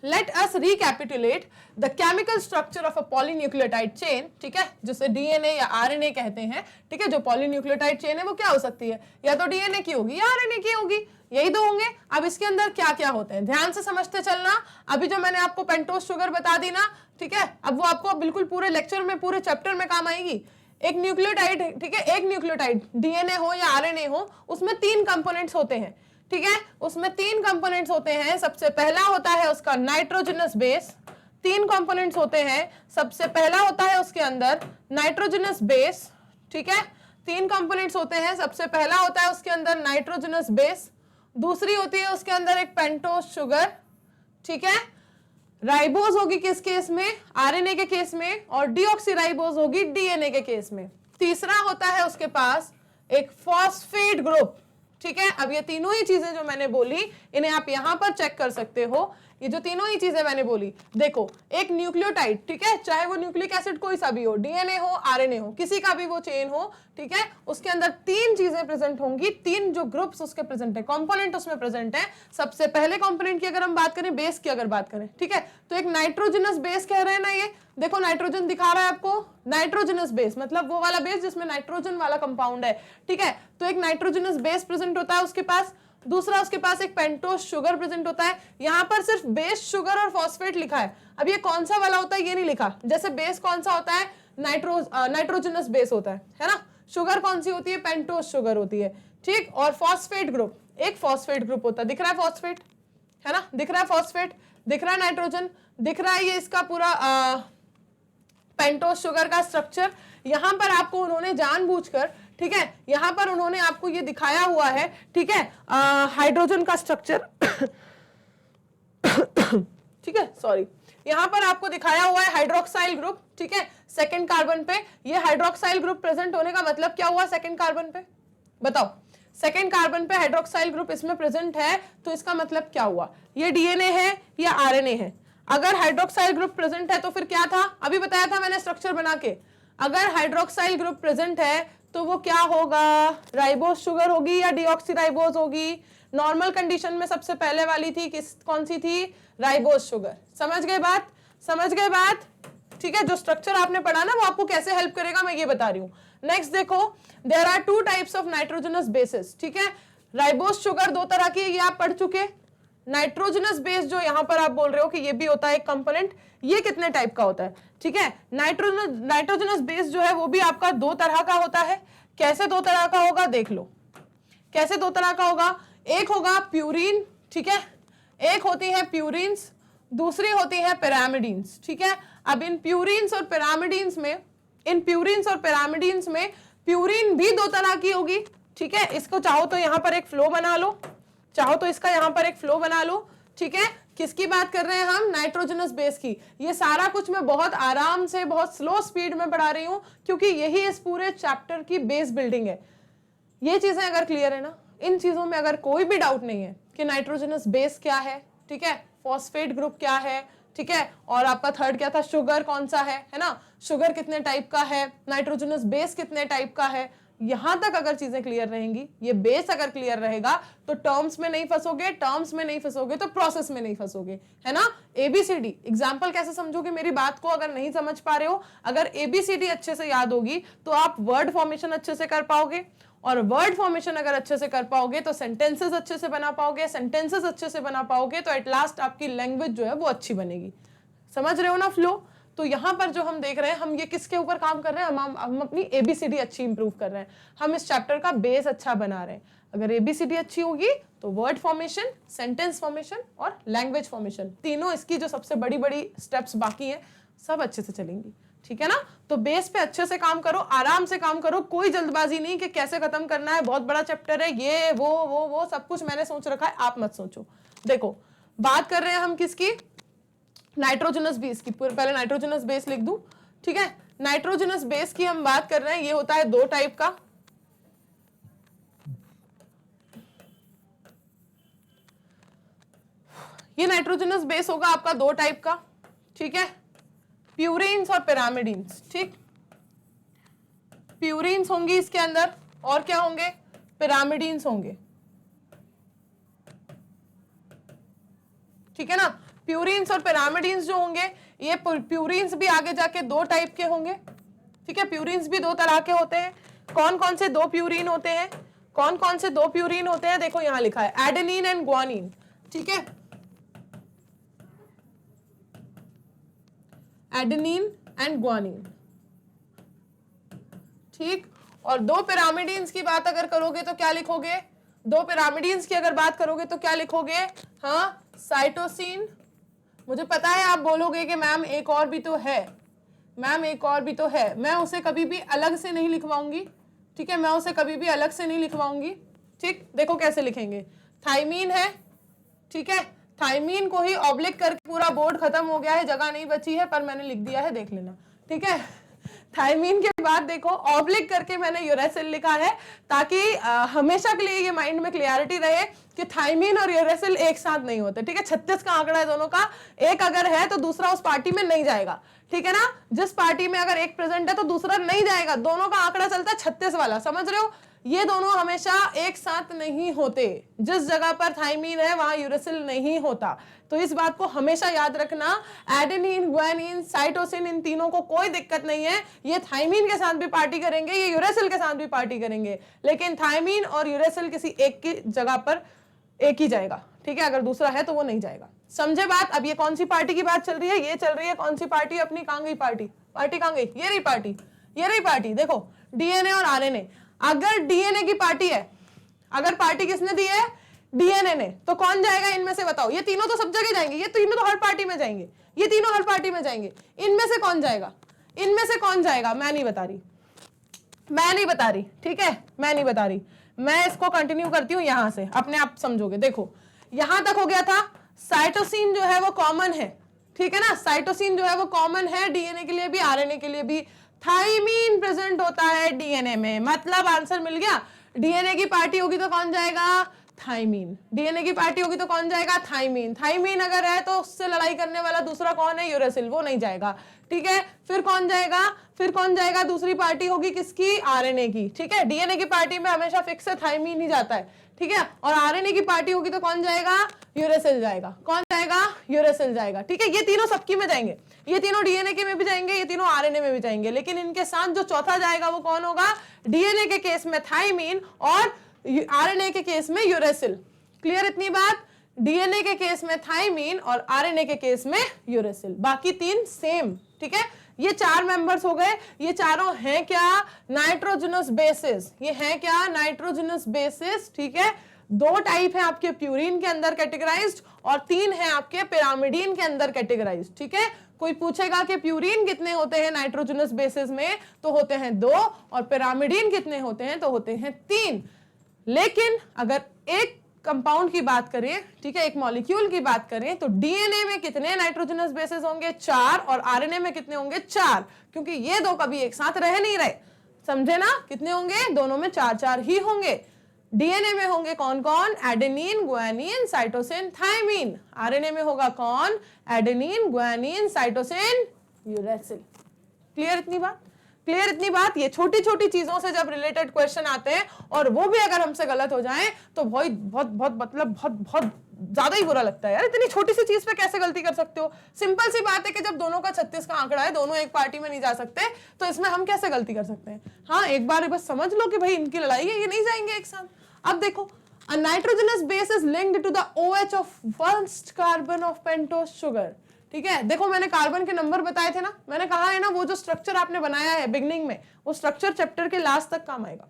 let us recapitulate the chemical structure of a polynucleotide chain, ठीक है, जिसे डीएनए या आरएनए कहते हैं, ठीक है। जो पॉलीन्यूक्लियोटाइड चेन है वो क्या हो सकती है, या तो डीएनए की होगी या आरएनए की होगी, यही दो होंगे। अब इसके अंदर क्या क्या होते हैं ध्यान से समझते चलना। अभी जो मैंने आपको पेंटोज शुगर बता दी ना, ठीक है, अब वो आपको बिल्कुल पूरे लेक्चर में, पूरे चैप्टर में काम आएगी। एक न्यूक्लियोटाइड, ठीक है, एक न्यूक्लियोटाइड डीएनए हो या आरएनए हो, उसमें 3 कंपोनेंट्स होते हैं, ठीक है, उसमें 3 कंपोनेंट्स होते हैं। सबसे पहला होता है उसका नाइट्रोजनस बेस, 3 कंपोनेंट्स होते हैं। सबसे पहला होता है उसके अंदर नाइट्रोजनस बेस, ठीक है, 3 कंपोनेंट्स होते हैं। सबसे पहला होता है उसके अंदर नाइट्रोजनस बेस, दूसरी होती है उसके अंदर एक पेंटोज शुगर, ठीक है, राइबोज होगी किस केस में, आरएनए के केस में, और डीऑक्सीराइबोज होगी डीएनए के केस में। तीसरा होता है उसके पास एक फॉस्फेट ग्रुप, ठीक है। अब ये तीनों ही चीजें जो मैंने बोली इन्हें आप यहां पर चेक कर सकते हो। ये जो तीनों ही चीजें मैंने बोली, देखो एक न्यूक्लियोटाइड, ठीक है, चाहे वो न्यूक्लिक एसिड कोई सा भी हो, डीएनए हो, आरएनए हो, किसी का भी वो चेन हो, ठीक है, उसके अंदर 3 चीजें प्रेजेंट होंगी, 3 जो ग्रुप्स उसके प्रेजेंट है, कंपोनेंट उसमें प्रेजेंट है। सबसे पहले कंपोनेंट की अगर हम बात करें, बेस की अगर बात करें, ठीक है, तो एक नाइट्रोजनस बेस कह रहे हैं ना, ये देखो नाइट्रोजन दिखा रहा है आपको, नाइट्रोजनस बेस मतलब वो वाला बेस जिसमें नाइट्रोजन वाला कंपाउंड है, ठीक है। तो एक नाइट्रोजनस बेस प्रेजेंट होता है उसके पास। दूसरा उसके पास एक पेंटोज शुगर प्रेजेंट होता है। यहां पर सिर्फ बेस, शुगर और फॉस्फेट लिखा है। अब ये कौन सा वाला होता है ये नहीं लिखा, जैसे बेस कौन सा होता है, नाइट्रोजनस बेस होता है ना। शुगर कौन सी होती है, पेंटोज शुगर होती है, ठीक। और फॉस्फेट ग्रुप, एक फॉस्फेट ग्रुप होता है, दिख रहा है फॉस्फेट, है ना, दिख रहा है फॉस्फेट, दिख रहा है नाइट्रोजन, दिख रहा है ये इसका पूरा पेंटोज शुगर का स्ट्रक्चर। यहां पर आपको उन्होंने जानबूझकर, ठीक है, यहां पर उन्होंने आपको ये दिखाया हुआ है, ठीक है, हाइड्रोजन का स्ट्रक्चर ठीक है, सॉरी, यहां पर आपको दिखाया हुआ है हाइड्रोक्साइल ग्रुप, ठीक है, सेकंड कार्बन पे। ये हाइड्रोक्साइल ग्रुप प्रेजेंट होने का मतलब क्या हुआ सेकंड कार्बन पे, बताओ। सेकंड कार्बन पे हाइड्रोक्साइल ग्रुप इसमें प्रेजेंट है, तो इसका मतलब क्या हुआ, ये डीएनए है या आरएनए है। अगर हाइड्रोक्साइल ग्रुप प्रेजेंट है तो फिर क्या था, अभी बताया था मैंने स्ट्रक्चर बना के। अगर हाइड्रोक्साइल ग्रुप प्रेजेंट है तो वो क्या होगा, राइबोज शुगर होगी या डीऑक्सीराइबोज होगी। नॉर्मल कंडीशन में सबसे पहले वाली थी कौन सी थी, राइबोज शुगर। समझ गए बात, ठीक है। जो स्ट्रक्चर आपने पढ़ा ना वो आपको कैसे हेल्प करेगा मैं ये बता रही हूँ। नेक्स्ट देखो, there are 2 types of nitrogenous bases, ठीक है। राइबोज शुगर 2 तरह की है, ये आप पढ़ चुके। नाइट्रोजनस बेस जो यहां पर आप बोल रहे हो कि ये भी होता है एक कंपोनेंट, ये कितने टाइप का होता है, ठीक है। नाइट्रोजनस बेस जो है वो भी आपका दो तरह का होता है। कैसे दो तरह का होगा देख लो, कैसे दो तरह का होगा। एक होगा प्यूरिन, ठीक है, एक होती है प्यूरिन्स, दूसरी होती है पिरामिडीन्स, ठीक है। अब इन प्यूरिन्स और पिरामिडीन्स में, इन प्यूरिन्स और पिरामिडीन्स में प्यूरिन भी दो तरह की होगी, ठीक है। इसको चाहो तो यहां पर एक फ्लो बना लो, चाहो तो इसका यहां पर एक फ्लो बना लो, ठीक है। किसकी बात कर रहे हैं हम, नाइट्रोजनस बेस की। ये सारा कुछ मैं बहुत आराम से, बहुत स्लो स्पीड में पढ़ा रही हूं, क्योंकि यही इस पूरे चैप्टर की बेस बिल्डिंग है। ये चीजें अगर क्लियर है ना, इन चीजों में अगर कोई भी डाउट नहीं है कि नाइट्रोजनस बेस क्या है, ठीक है, फॉस्फेट ग्रुप क्या है, ठीक है, और आपका थर्ड क्या था, शुगर कौन सा है ना, शुगर कितने टाइप का है, नाइट्रोजनस बेस कितने टाइप का है, यहां तक अगर चीजें क्लियर रहेंगी, ये बेस अगर क्लियर रहेगा तो टर्म्स में नहीं फंसोगे, टर्म्स में नहीं फंसोगे तो प्रोसेस में नहीं फंसोगे, है ना। एबीसीडी एग्जाम्पल कैसे समझोगे मेरी बात को, अगर नहीं समझ पा रहे हो, अगर एबीसीडी अच्छे से याद होगी तो आप वर्ड फॉर्मेशन अच्छे से कर पाओगे, और वर्ड फॉर्मेशन अगर अच्छे से कर पाओगे तो सेंटेंसेस अच्छे से बना पाओगे, सेंटेंसेस अच्छे से बना पाओगे तो एट लास्ट आपकी लैंग्वेज जो है वो अच्छी बनेगी। समझ रहे हो ना फ्लो। तो यहां पर जो हम देख रहे हैं, हम ये किसके ऊपर काम कर रहे हैं, हम अपनी एबीसीडी अच्छी इंप्रूव कर रहे हैं, हम इस चैप्टर का बेस अच्छा बना रहे हैं। अगर एबीसीडी अच्छी होगी तो वर्ड फॉर्मेशन, सेंटेंस फॉर्मेशन और लैंग्वेज फॉर्मेशन, तीनों इसकी जो सबसे बड़ी बड़ी स्टेप्स बाकी हैं सब अच्छे से चलेंगी, ठीक है ना। तो बेस पे अच्छे से काम करो, आराम से काम करो, कोई जल्दबाजी नहीं कि कैसे खत्म करना है, बहुत बड़ा चैप्टर है, ये वो सब कुछ मैंने सोच रखा है, आप मत सोचो। देखो बात कर रहे हैं हम किसकी, नाइट्रोजनस बेस की। पहले नाइट्रोजनस बेस लिख दूं, ठीक है। नाइट्रोजनस बेस की हम बात कर रहे हैं, ये होता है दो टाइप का, ये नाइट्रोजनस बेस होगा आपका दो टाइप का, ठीक है, प्यूरिन्स और पिरामिडीन्स, ठीक। प्यूरिन्स होंगी इसके अंदर, और क्या होंगे, पिरामिडीन्स होंगे, ठीक है ना। प्यूरिन्स और पिरामिडीन्स जो होंगे, ये प्यूरिन्स भी आगे जाके दो टाइप के होंगे, ठीक है। प्यूरिन्स भी दो तरह के होते हैं। कौन कौन से दो प्यूरिन होते हैं, कौन कौन से दो प्यूरिन होते हैं, देखो यहां लिखा है, एडेनिन एंड ग्वानिन, ठीक है, एडेनिन एंड ग्वानिन, ठीक। और दो पिरामिडीन्स की बात अगर करोगे तो क्या लिखोगे, दो पिरामिडीन्स की अगर बात करोगे तो क्या लिखोगे, हाँ, साइटोसिन। मुझे पता है आप बोलोगे कि मैम एक और भी तो है, मैम एक और भी तो है, मैं उसे कभी भी अलग से नहीं लिखवाऊंगी, ठीक है, मैं उसे कभी भी अलग से नहीं लिखवाऊंगी, ठीक। देखो कैसे लिखेंगे, थाइमीन है, ठीक है, थाइमीन को ही ऑब्लिक करके पूरा बोर्ड खत्म हो गया है, जगह नहीं बची है, पर मैंने लिख दिया है, देख लेना, ठीक है। थाइमीन के बाद देखो ऑब्लिक करके मैंने यूरेसिल लिखा है, ताकि हमेशा के लिए ये माइंड में क्लियरिटी रहे कि थाइमीन और यूरेसिल एक साथ नहीं होते, ठीक है। 36 का आंकड़ा है दोनों का, एक अगर है तो दूसरा उस पार्टी में नहीं जाएगा, ठीक है ना। जिस पार्टी में अगर एक प्रेजेंट है तो दूसरा नहीं जाएगा, दोनों का आंकड़ा चलता है 36 वाला, समझ रहे हो। ये दोनों हमेशा एक साथ नहीं होते, जिस जगह पर थाइमीन है वहां यूरेसिल नहीं होता, तो इस बात को हमेशा याद रखना। एडेनिन, ग्वानिन, साइटोसिन, इन तीनों को कोई दिक्कत नहीं है, ये थाइमीन के साथ भी पार्टी करेंगे, ये यूरेसिल के साथ भी पार्टी करेंगे, लेकिन थाइमीन और यूरेसिल किसी एक की जगह पर एक ही जाएगा, ठीक है, अगर दूसरा है तो वो नहीं जाएगा। समझे बात। अब ये कौन सी पार्टी की बात चल रही है, ये चल रही है कौन सी पार्टी, अपनी कहां गई पार्टी, पार्टी कहां गई, ये रही पार्टी, ये रही पार्टी। देखो डीएनए और आरएनए, अगर डीएनए की पार्टी है, अगर पार्टी किसने दी है, डीएनए ने, तो कौन जाएगा इनमें से बताओ। ये तीनों तो सब जगह जाएंगे, ये तीनों तो हर पार्टी में जाएंगे, ये तीनों हर पार्टी में जाएंगे, इनमें से कौन जाएगा, इनमें से कौन जाएगा, मैं नहीं बता रही, मैं नहीं बता रही, ठीक है, मैं नहीं बता रही, मैं इसको कंटिन्यू करती हूं यहां से, अपने आप समझोगे। देखो यहां तक हो गया था, साइटोसिन जो है वो कॉमन है, ठीक है ना, साइटोसिन जो है वो कॉमन है डीएनए के लिए भी, आरएनए के लिए भी। थाइमीन प्रेजेंट होता है डीएनए में, मतलब आंसर मिल गया। डीएनए की पार्टी होगी तो कौन जाएगा, थाइमीन, डीएनए की पार्टी होगी तो कौन जाएगा, थाइमीन। थाइमीन अगर है तो उससे लड़ाई करने वाला दूसरा कौन है, यूरेसिल, वो नहीं जाएगा, ठीक है। फिर कौन जाएगा, फिर कौन जाएगा, दूसरी पार्टी होगी किसकी, आरएनए की, ठीक है। डीएनए की पार्टी में हमेशा फिक्स है थाइमीन ही जाता है, ठीक है, और आरएनए की पार्टी होगी तो कौन जाएगा, यूरेसिल जाएगा, कौन जाएगा, यूरेसिल जाएगा, ठीक है। ये तीनों सबकी में जाएंगे, ये तीनों डीएनए के में भी जाएंगे, ये तीनों आरएनए में भी जाएंगे, लेकिन इनके साथ जो चौथा जाएगा वो कौन होगा, डीएनए के केस में थाइमीन और आरएनए के केस में यूरेसिल। क्लियर इतनी बात, डीएनए के केस में थाइमीन और आरएनए के केस में यूरेसिल, बाकी तीन सेम, ठीक है। ये 4 मेंबर्स हो गए, ये चारों हैं क्या, नाइट्रोजनस बेसिस, ये हैं क्या, नाइट्रोजनस बेसिस, ठीक है। 2 टाइप है आपके प्यूरिन के अंदर कैटेगराइज्ड और 3 है आपके पिरामिडीन के अंदर कैटेगराइज्ड, ठीक है। कोई पूछेगा कि प्यूरिन कितने होते हैं नाइट्रोजनस बेसिस में, तो होते हैं 2, और पिरामिडीन कितने होते हैं, तो होते हैं 3। लेकिन अगर एक कंपाउंड की बात करें, ठीक है, एक मॉलिक्यूल की बात करें, तो डीएनए में कितने नाइट्रोजनस बेसिस होंगे, 4, और आरएनए में कितने होंगे, 4, क्योंकि ये 2 कभी एक साथ रह नहीं रहे, समझे ना, कितने होंगे, दोनों में 4-4 ही होंगे। डीएनए में होंगे कौन कौन, adenine, guanine, cytosine, thymine. RNA में होगा कौन, adenine, guanine, cytosine, uracil. Clear इतनी बात, क्लियर इतनी बात। ये छोटी छोटी चीजों से जब रिलेटेड क्वेश्चन आते हैं और वो भी अगर हमसे गलत हो जाए तो बहुत बहुत बहुत मतलब बहुत बहुत ज्यादा ही बुरा लगता है यार, इतनी छोटी सी चीज पे कैसे गलती कर सकते हो। सिंपल सी बात है कि जब दोनों का 36 का आंकड़ा है, दोनों एक पार्टी में नहीं जा सकते, तो इसमें हम कैसे गलती कर सकते हैं। हाँ, एक बार बस समझ लो कि भाई इनकी लड़ाई है, ये नहीं जाएंगे एक साथ। अब देखो, a nitrogenous base is linked to the OH of first carbon of pentose sugar, ठीक है। देखो मैंने कार्बन के नंबर बताए थे ना, मैंने कहा है ना वो जो स्ट्रक्चर आपने बनाया है बिगनिंग में, वो स्ट्रक्चर चैप्टर के लास्ट तक काम आएगा,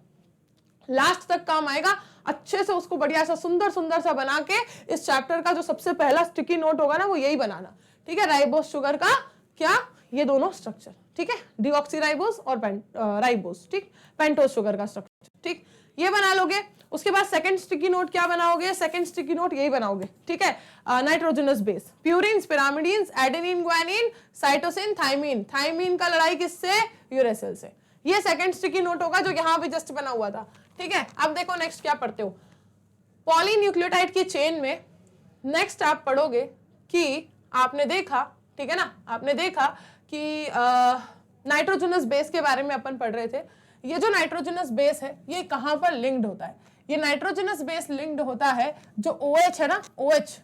लास्ट तक काम आएगा। अच्छे से उसको बढ़िया सा सुंदर सुंदर सा बना के इस चैप्टर का जो सबसे पहला स्टिकी नोट होगा ना, वो यही बनाना, ठीक है। राइबोस शुगर का क्या, ये दोनों स्ट्रक्चर, ठीक है, डीऑक्सीराइबोस और राइबोस, ठीक, पेंटोस शुगर का स्ट्रक्चर, ठीक, ये बना लोगे। उसके बाद सेकंड स्टिकी नोट क्या बनाओगे, सेकंड स्टिकी नोट यही बनाओगे, ठीक है। Nitrogenous base, purines, pyrimidines, adenine, guanine, cytosine, thymine. Thymine का लड़ाई किससे, यूरेसिल से। ये सेकंड स्टिकी नोट होगा जो यहाँ पे जस्ट बना हुआ था, ठीक है। अब देखो नेक्स्ट क्या पढ़ते हो, पॉलीन्यूक्लियोटाइड की चेन में नेक्स्ट आप पढ़ोगे कि आपने देखा, ठीक है ना, आपने देखा कि नाइट्रोजनस बेस के बारे में अपन पढ़ रहे थे। ये जो नाइट्रोजनस बेस है ये कहां पर लिंक्ड होता है, ये नाइट्रोजनस बेस लिंक्ड होता है जो OH है ना, OH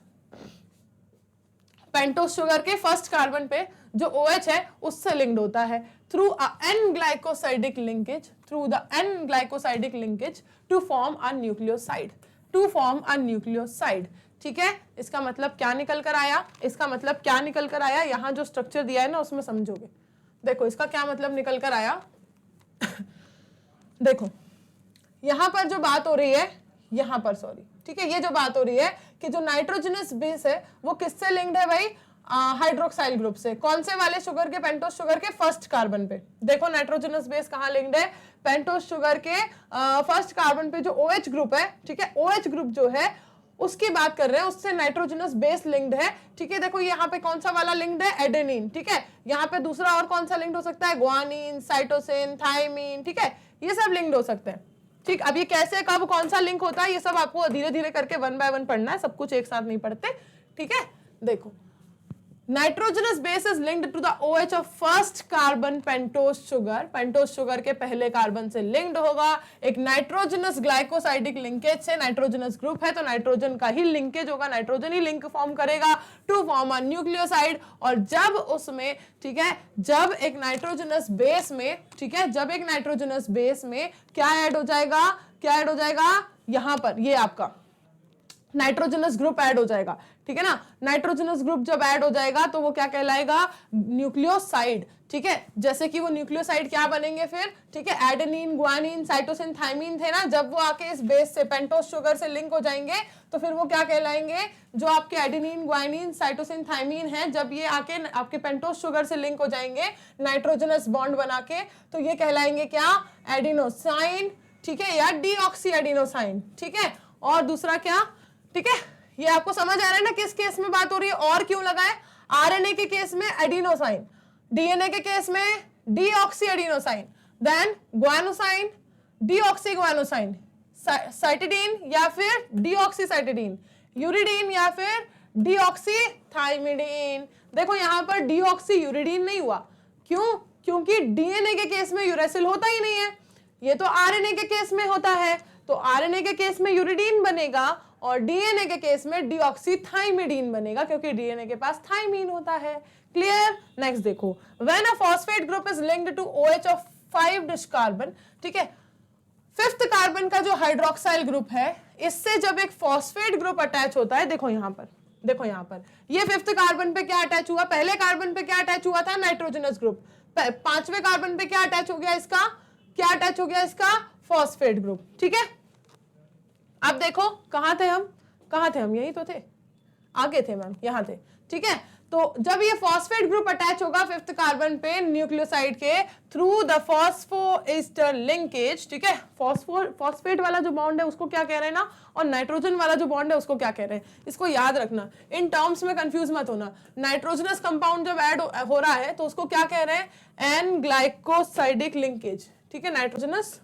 पेंटोस शुगर के फर्स्ट कार्बन पे जो OH है उससे लिंक्ड होता है through a N glycosidic linkage, through the N glycosidic linkage to form a nucleoside, to form a nucleoside, ठीक है। इसका मतलब क्या निकल कर आया, इसका मतलब क्या निकल कर आया, यहां जो स्ट्रक्चर दिया है ना उसमें समझोगे। देखो इसका क्या मतलब निकल कर आया देखो यहां पर जो बात हो रही है, यहां पर सॉरी, ठीक है, ये जो बात हो रही है कि जो नाइट्रोजनस बेस है वो किससे लिंक्ड है भाई, हाइड्रोक्साइल ग्रुप से। कौन से वाले शुगर के, पेंटोस शुगर के फर्स्ट कार्बन पे। देखो नाइट्रोजनस बेस कहां लिंक्ड है, पेंटोस शुगर के फर्स्ट कार्बन पे जो OH ग्रुप है, ठीक है, OH ग्रुप जो है उसकी बात कर रहे हैं, उससे नाइट्रोजनस बेस लिंक्ड है, ठीक है। देखो यहाँ पे कौन सा वाला लिंक्ड है, एडेनिन, ठीक है। यहाँ पे दूसरा और कौन सा लिंक्ड हो सकता है, गुआनिन, साइटोसिन, थायमीन, ठीक है, ये सब लिंक्ड हो सकते हैं, ठीक। अब ये कैसे, कब, कौन सा लिंक होता है, ये सब आपको धीरे धीरे करके 1 बाय 1 पढ़ना है, सब कुछ एक साथ नहीं पढ़ते, ठीक है। देखो nitrogenous base is linked to the OH of first carbon pentose sugar, pentose sugar के पहले कार्बन से लिंक्ड होगा एक नाइट्रोजनस ग्लाइकोसाइडिक लिंकेज से। नाइट्रोजनस ग्रुप है तो नाइट्रोजन का ही लिंकेज होगा, नाइट्रोजन ही लिंक फॉर्म करेगा टू फॉर्म अ न्यूक्लियोसाइड। और जब उसमें, ठीक है, जब एक नाइट्रोजनस बेस में, ठीक है, जब एक नाइट्रोजनस बेस में क्या ऐड हो जाएगा, क्या ऐड हो जाएगा, यहां पर ये आपका नाइट्रोजनस ग्रुप ऐड हो जाएगा, ठीक है ना। नाइट्रोजनस ग्रुप जब ऐड हो जाएगा तो वो क्या कहलाएगा, न्यूक्लियोसाइड, ठीक है। जैसे कि वो न्यूक्लियोसाइड क्या बनेंगे फिर, ठीक है, एडेनिन, गुआनिन, साइटोसिन, थायमीन थे ना, जब वो आके इस बेस से पेंटोस शुगर से लिंक हो जाएंगे तो फिर वो क्या कहलाएंगे, जो आपके एडेनिन, गुआनिन, साइटोसिन, थायमीन है, जब ये आके आपके पेंटोस शुगर से लिंक हो जाएंगे नाइट्रोजनस बॉन्ड बना के, तो ये कहलाएंगे क्या, एडिनोसाइन, ठीक है, या डीऑक्सी एडिनोसाइन, ठीक है। और दूसरा क्या, ठीक है, ये आपको समझ आ रहा है ना किस केस में बात हो रही है और क्यों लगा है। आरएनए के केस में एडिनोसाइन, डीएनए के केस में deoxy adenosine, then guanosine, deoxy guanosine, cytidine या फिर डीऑक्सी साइटिडीन, यूरिडीन या फिर डीऑक्सी थाइमिडीन। देखो यहां पर डीऑक्सी यूरिडीन नहीं हुआ, क्यों, क्योंकि डीएनए के केस में यूरेसिल होता ही नहीं है, ये तो आरएनए के केस में होता है, तो आरएनए के केस में यूरिडीन बनेगा और डीएनए के केस में डीऑक्सीथाइमिडीन बनेगा क्योंकि डीएनए के पास थाइमीन होता है। क्लियर। नेक्स्ट देखो, when a phosphate group is linked to OH of 5 carbon, ठीक है, 5th कार्बन का जो हाइड्रोक्साइल ग्रुप है, इससे जब एक फॉस्फेट ग्रुप अटैच होता है, देखो यहां पर, देखो यहां पर ये 5th कार्बन पे क्या अटैच हुआ, पहले कार्बन पे क्या अटैच हुआ था, नाइट्रोजनस ग्रुप, पांचवें कार्बन पे क्या अटैच हो गया इसका, क्या अटैच हो गया इसका, फॉस्फेट ग्रुप। ठीक है, अब देखो कहां थे हम, यही तो थे, आगे थे मैम, यहां थे। ठीक है, तो जब ये फॉस्फेट ग्रुप अटैच होगा फिफ्थ कार्बन पे न्यूक्लियोसाइड के थ्रू द फॉस्फोएस्टर लिंकेज, ठीक है, फॉस्फेट वाला जो बॉन्ड है उसको क्या कह रहे हैं ना, और नाइट्रोजन वाला जो बॉन्ड है उसको क्या कह रहे हैं, इसको याद रखना, इन टर्म्स में कंफ्यूज मत होना। नाइट्रोजनस कंपाउंड जब ऐड हो रहा है तो उसको क्या कह रहे हैं, एन ग्लाइकोसाइडिक लिंकेज। ठीक है, नाइट्रोजनस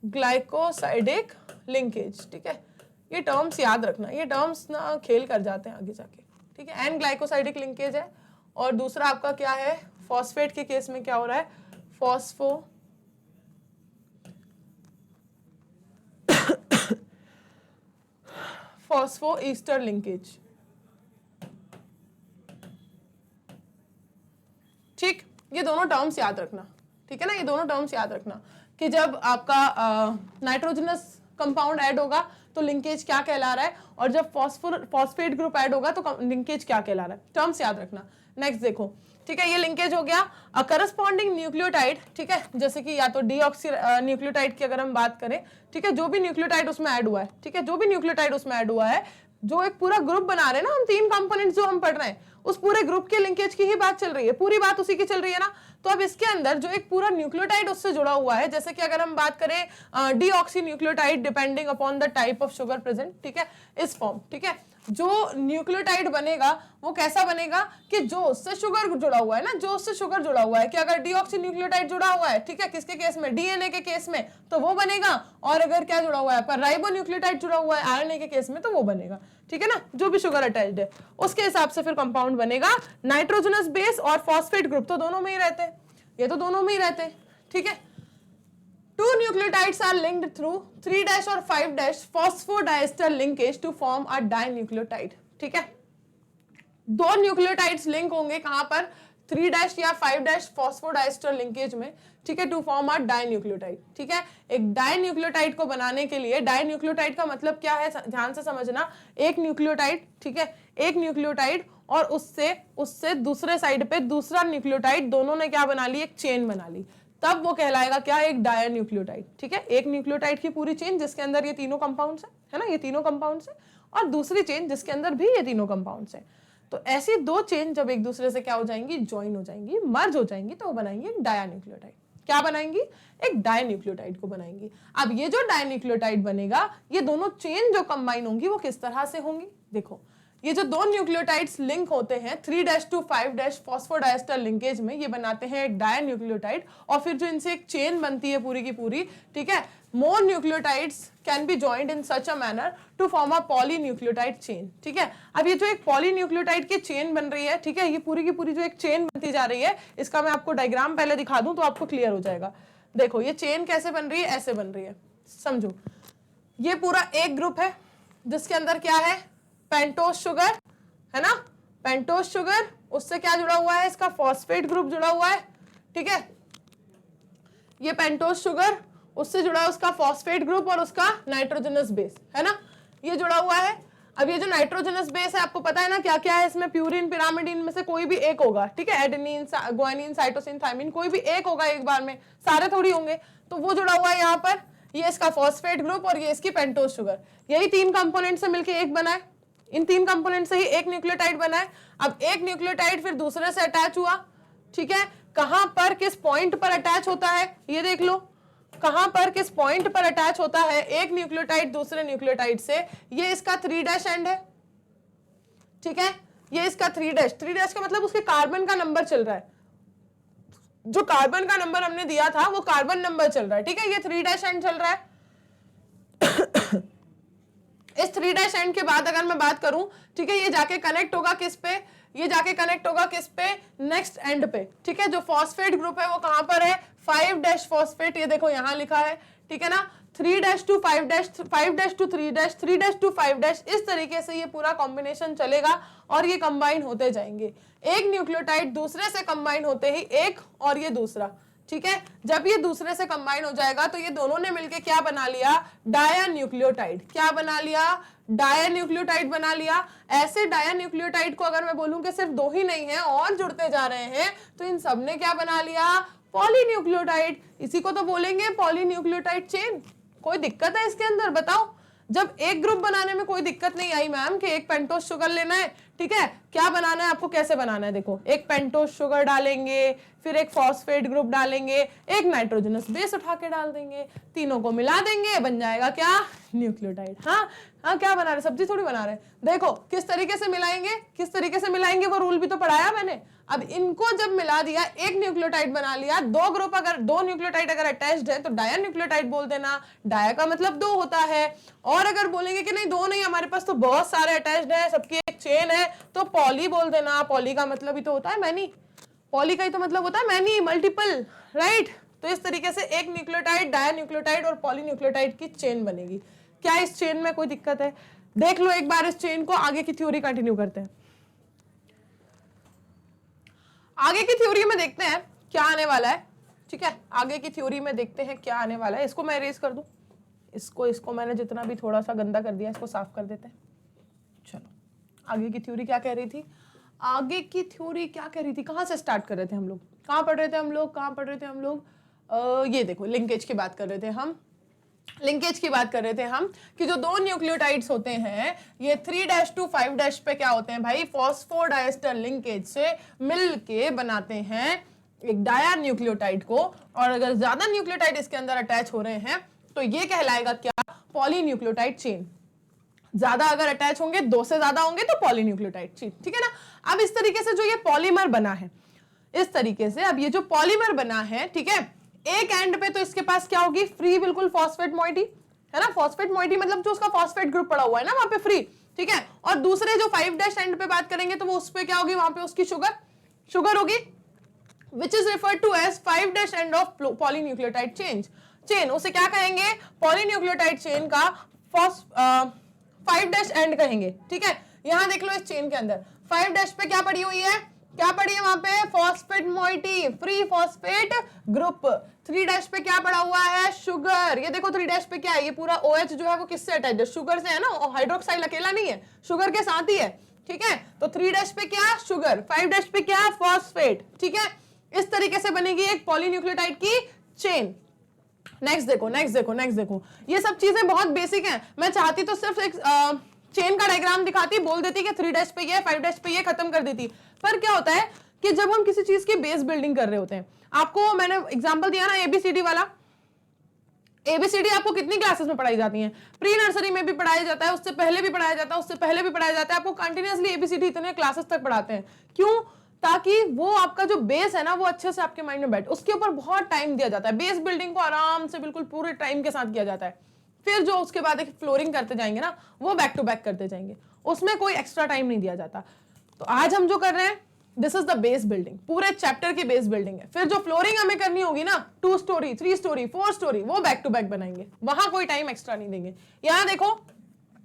ग्लाइकोसाइडिक लिंकेज। ठीक है, ये टर्म्स याद रखना, ये टर्म्स ना खेल कर जाते हैं आगे जाके। ठीक है, एन ग्लाइकोसाइडिक लिंकेज है, और दूसरा आपका क्या है, फॉस्फेट के केस में क्या हो रहा है, फॉस्फोईस्टर लिंकेज। ठीक, ये दोनों टर्म्स याद रखना। ठीक है ना, ये दोनों टर्म्स याद रखना कि जब आपका नाइट्रोजनस कंपाउंड ऐड होगा तो लिंकेज क्या कहला रहा है, और जब फॉस्फेट ग्रुप ऐड होगा तो लिंकेज क्या कहला रहा है, टर्म्स याद रखना। नेक्स्ट देखो, ठीक है, ये लिंकेज हो गया। करस्पॉन्डिंग न्यूक्लियोटाइड, ठीक है, जैसे कि या तो डीऑक्सी न्यूक्लियोटाइड की अगर हम बात करें, ठीक है, जो भी न्यूक्लियोटाइड उसमें ऐड हुआ है, ठीक है, जो भी न्यूक्लियोटाइड उसमें ऐड हुआ है, जो एक पूरा ग्रुप बना रहे हैं ना हम, तीन कंपोनेंट्स जो हम पढ़ रहे हैं, उस पूरे ग्रुप के लिंकेज की ही बात चल रही है, पूरी बात उसी की चल रही है ना। तो अब इसके अंदर जो एक पूरा न्यूक्लियोटाइड उससे जुड़ा हुआ है, जैसे कि अगर हम बात करें deoxy nucleotide depending upon the type of sugar present, ठीक है, इस फॉर्म। ठीक है, जो न्यूक्लियोटाइड बनेगा वो कैसा बनेगा कि जो उससे शुगर जुड़ा हुआ है ना, जो उससे शुगर जुड़ा हुआ है, कि अगर डीऑक्सी न्यूक्लियोटाइड जुड़ा हुआ है, ठीक है, किसके केस में, डीएनए के केस में, तो वो बनेगा, और अगर क्या जुड़ा हुआ है, पर राइबो न्यूक्लियोटाइड जुड़ा हुआ है आरएनए के केस में, तो वो बनेगा। ठीक है ना, जो भी शुगर अटैच्ड है उसके हिसाब से फिर कंपाउंड बनेगा। नाइट्रोजनस बेस और फॉस्फेट ग्रुप तो दोनों में ही रहते हैं, ये तो दोनों में ही रहते हैं। ठीक है, 2 nucleotides are linked through 3' और 5' phosphodiester linkage to form a dinucleotide। ठीक है, दो न्यूक्लियोटाइड्स लिंक होंगे कहां पर, 3' या 5' फॉस्फोडाइस्टर लिंकेज में, ठीक है, टू फॉर्म अ डाइन्यूक्लियोटाइड। ठीक है, एक डाइन्यूक्लियोटाइड को बनाने के लिए, डाइन्यूक्लियोटाइड का मतलब क्या है, ध्यान से समझना, एक न्यूक्लियोटाइड, ठीक है, एक न्यूक्लियोटाइड और उससे दूसरे साइड पे दूसरा न्यूक्लियोटाइड, दोनों ने क्या बना ली, एक चेन बना ली, तब वो कहलाएगा क्या, एक डायन्यूक्लियोटाइड। ठीक है, एक न्यूक्लियोटाइड की पूरी चेन जिसके अंदर ये तीनों कंपाउंड्स है ना, ये तीनों कंपाउंड्स है, और दूसरी चेन जिसके अंदर भी ये तीनों कंपाउंड्स है। तो ऐसी दो चेन जब एक दूसरे से क्या हो जाएंगी, ज्वाइन हो जाएंगी, मर्ज हो जाएंगी, तो वो बनाएंगे एक डायन्यूक्लियोटाइड। क्या बनाएंगी, एक डायन्यूक्लियोटाइड को बनाएंगी। अब ये जो डायन्यूक्लियोटाइड बनेगा, ये दोनों चेन जो कंबाइन होंगी वो किस तरह से होंगी, देखो, ये जो दो न्यूक्लियोटाइड्स लिंक होते हैं 3' to 5' फॉस्फोडाइस्टर लिंकेज में, ये बनाते हैं एक डायन्यूक्लियोटाइड, और फिर जो इनसे एक चेन बनती है पूरी की पूरी, ठीक है, more nucleotides can be joined in such a manner to form a polynucleotide chain. ठीक है, अब ये जो एक पॉलीन्यूक्लियोटाइड की चेन बन रही है, ठीक है, ये पूरी की पूरी जो एक चेन बनती जा रही है, इसका मैं आपको डायग्राम पहले दिखा दूं तो आपको क्लियर हो जाएगा। देखो ये चेन कैसे बन रही है, ऐसे बन रही है, समझो, ये पूरा एक ग्रुप है जिसके अंदर क्या है, पेंटोज शुगर है ना, पेंटोज शुगर, उससे क्या जुड़ा हुआ है, इसका फॉस्फेट ग्रुप जुड़ा हुआ है। ठीक है, ये पेंटोज शुगर, उससे जुड़ा है उसका फॉस्फेट ग्रुप और उसका नाइट्रोजनस बेस, है ना, ये जुड़ा हुआ है। अब ये जो नाइट्रोजनस बेस है, आपको पता है ना क्या क्या है इसमें, प्यूरिन पिरामिडिन में से कोई भी एक होगा। ठीक है, एडेनिन ग्वानिन साइटोसिन थायमिन, कोई भी एक होगा एक बार में, सारे थोड़ी होंगे, तो वो जुड़ा हुआ है यहाँ पर, ये इसका फॉस्फेट ग्रुप और ये इसकी पेंटोज शुगर, यही तीन कंपोनेंट से मिलकर एक बना है, इन तीन कंपोनेंट से ही एक न्यूक्लियोटाइड बना है। अब एक न्यूक्लियोटाइड फिर दूसरे से अटैच हुआ, ठीक है, कहां पर किस पॉइंट पर अटैच होता है, ये देख लो, कहां पर किस पॉइंट पर अटैच होता है एक न्यूक्लियोटाइड दूसरे न्यूक्लियोटाइड से, ये इसका 3' एंड है। ठीक है, ये इसका 3' का मतलब उसके कार्बन का नंबर चल रहा है, जो कार्बन का नंबर हमने दिया था वो कार्बन नंबर चल रहा है। ठीक है, ये 3' एंड चल रहा है। इस 3' एंड के बाद अगर मैं बात करूं, ठीक है, ये जाके कनेक्ट होगा किस पे, ये जाके कनेक्ट होगा किस पे, नेक्स्ट एंड पे। ठीक है, जो फॉस्फेट ग्रुप है वो कहां पर है, 5' फॉस्फेट, ये देखो यहां लिखा है। ठीक है ना, 3' to 5', 5' to 3', 3' to 5', इस तरीके से ये पूरा कॉम्बिनेशन चलेगा और ये कंबाइन होते जाएंगे, एक न्यूक्लियोटाइड दूसरे से कंबाइन होते ही एक और ये दूसरा। ठीक है। जब ये दूसरे से कंबाइन हो जाएगा तो ये दोनों ने मिलके क्या बना लिया, डायान्यूक्लियोटाइड। क्या बना लिया, डायान्यूक्लियोटाइड बना लिया। ऐसे डायान्यूक्लियोटाइड को अगर मैं बोलूं कि सिर्फ 2 ही नहीं है और जुड़ते जा रहे हैं, तो इन सब ने क्या बना लिया, पॉलीन्यूक्लियोटाइड। इसी को तो बोलेंगे पॉलीन्यूक्लियोटाइड चेन। कोई दिक्कत है इसके अंदर, बताओ। जब एक ग्रुप बनाने में कोई दिक्कत नहीं आई मैम कि एक पेंटोस शुगर लेना है, ठीक है, क्या बनाना है आपको, कैसे बनाना है, देखो, एक पेंटोस शुगर डालेंगे, फिर एक फॉस्फेट ग्रुप डालेंगे, एक नाइट्रोजनस बेस उठा के डाल देंगे, तीनों को मिला देंगे, बन जाएगा क्या, न्यूक्लियोटाइड। हाँ हाँ, क्या बना रहे, सब्जी थोड़ी बना रहे। देखो किस तरीके से मिलाएंगे, किस तरीके से मिलाएंगे, वो रूल भी तो पढ़ाया मैंने। अब इनको जब मिला दिया, एक न्यूक्लियोटाइड बना लिया, 2 ग्रुप अगर 2 न्यूक्लियोटाइड अगर अटैच्ड है तो डायान्यूक्लियोटाइड बोल देना। डाया का मतलब 2 होता है। और अगर बोलेंगे कि नहीं 2 नहीं, हमारे पास तो बहुत सारे अटैच्ड है, सबकी एक चेन है, तो पॉली बोल देना। पॉली का मतलब ही तो होता है मैनी, पॉली का ही तो मतलब होता है मैनी, मल्टीपल, राइट। तो इस तरीके से एक न्यूक्लियोटाइड, डायान्यूक्लियोटाइड और पॉलीन्यूक्लियोटाइड की चेन बनेगी। क्या इस चेन में कोई दिक्कत है? देख लो एक बार इस चेन को, आगे की थ्योरी कंटिन्यू करते हैं। आगे की थ्योरी में देखते हैं क्या आने वाला है, ठीक है। आगे की थ्योरी में देखते हैं क्या आने वाला है। इसको मैं इरेज कर दूं, इसको मैंने जितना भी थोड़ा सा गंदा कर दिया, इसको साफ कर देते हैं। चलो, आगे की थ्योरी क्या कह रही थी, आगे की थ्योरी क्या कह रही थी, कहाँ से स्टार्ट कर रहे थे हम लोग, कहाँ पढ़ रहे थे हम लोग, कहाँ पढ़ रहे थे हम लोग, ये देखो लिंकेज की बात कर रहे थे हम, लिंकेज की बात कर रहे थे हम कि जो 2 न्यूक्लियोटाइड्स होते हैं ये 3' to 5' पे क्या होते हैं भाई, फॉस्फोडाइस्टर लिंकेज से मिलके बनाते हैं एक डाया न्यूक्लियोटाइड को। और अगर ज्यादा न्यूक्लियोटाइड इसके अंदर अटैच हो रहे हैं तो ये कहलाएगा क्या, पॉलीन्यूक्लियोटाइड चेन। ज्यादा अगर अटैच होंगे, 2 से ज्यादा होंगे तो पॉलीन्यूक्लियोटाइड चेन, ठीक है ना। अब इस तरीके से जो ये पॉलीमर बना है, इस तरीके से अब ये जो पॉलीमर बना है, ठीक है, एक एंड पे तो इसके पास क्या होगी, फ्री बिल्कुल फॉस्फेट मोइटी, है ना। फॉस्फेट मोइटी मतलब जो उसका फॉस्फेट ग्रुप पड़ा हुआ है ना वहां पे फ्री, ठीक है। और दूसरे जो 5' एंड पे बात करेंगे तो वो उस पे क्या होगी, वहां पे उसकी शुगर होगी, which is referred to as 5' end of polynucleotide chain. उसे क्या कहेंगे, पॉलीन्यूक्लियोटाइड चेन का 5' एंड कहेंगे, ठीक है। यहां देख लो इस चेन के अंदर 5' पे क्या पड़ी हुई है, क्या पड़ी है वहां पे, phosphate moiety, free phosphate group. 3' पे क्या पड़ा हुआ है, शुगर। ये देखो 3' पे क्या है, ये पूरा OH जो है वो किससे अटैच है, शुगर से है ना। हाइड्रोक्साइल अकेला नहीं है, शुगर के साथ ही है, ठीक है। तो 3' पे क्या, शुगर, 5' पे क्या, फॉस्फेट, ठीक है। इस तरीके से बनेगी एक पॉलीन्यूक्लियोटाइड की चेन। नेक्स्ट देखो, नेक्स्ट देखो, नेक्स्ट देखो, ये सब चीजें बहुत बेसिक हैं। मैं चाहती तो सिर्फ एक चेन का डायग्राम दिखाती, बोल देती कि 3' पे ये, 5' पे ये, खत्म कर देती। पर क्या होता है कि जब हम किसी चीज की बेस बिल्डिंग कर रहे होते हैं, आपको मैंने एग्जांपल दिया ना ABCD वाला, ABCD आपको कितनी क्लासेस में पढ़ाई जाती है, प्री नर्सरी में भी पढ़ाया जाता है, उससे पहले भी पढ़ाया जाता है, उससे पहले भी पढ़ाया जाता है। आपको कंटिन्यूअसली ABCD इतने क्लासेस तक पढ़ाते हैं, क्यों, ताकि वो आपका जो बेस है ना वो अच्छे से आपके माइंड में बैठे। उसके ऊपर बहुत टाइम दिया जाता है, बेस बिल्डिंग को आराम से बिल्कुल पूरे टाइम के साथ किया जाता है। फिर जो उसके बाद एक फ्लोरिंग करते जाएंगे ना, वो बैक टू बैक करते जाएंगे, उसमें कोई एक्स्ट्रा टाइम नहीं दिया जाता। तो आज हम जो कर रहे हैं, this is the base building, पूरे चैप्टर की बेस बिल्डिंग है। फिर जो फ्लोरिंग हमें करनी होगी ना, 2 स्टोरी, 3 स्टोरी, 4 स्टोरी, वो बैक टू बैक बनाएंगे, वहां कोई टाइम एक्स्ट्रा नहीं देंगे। यहां देखो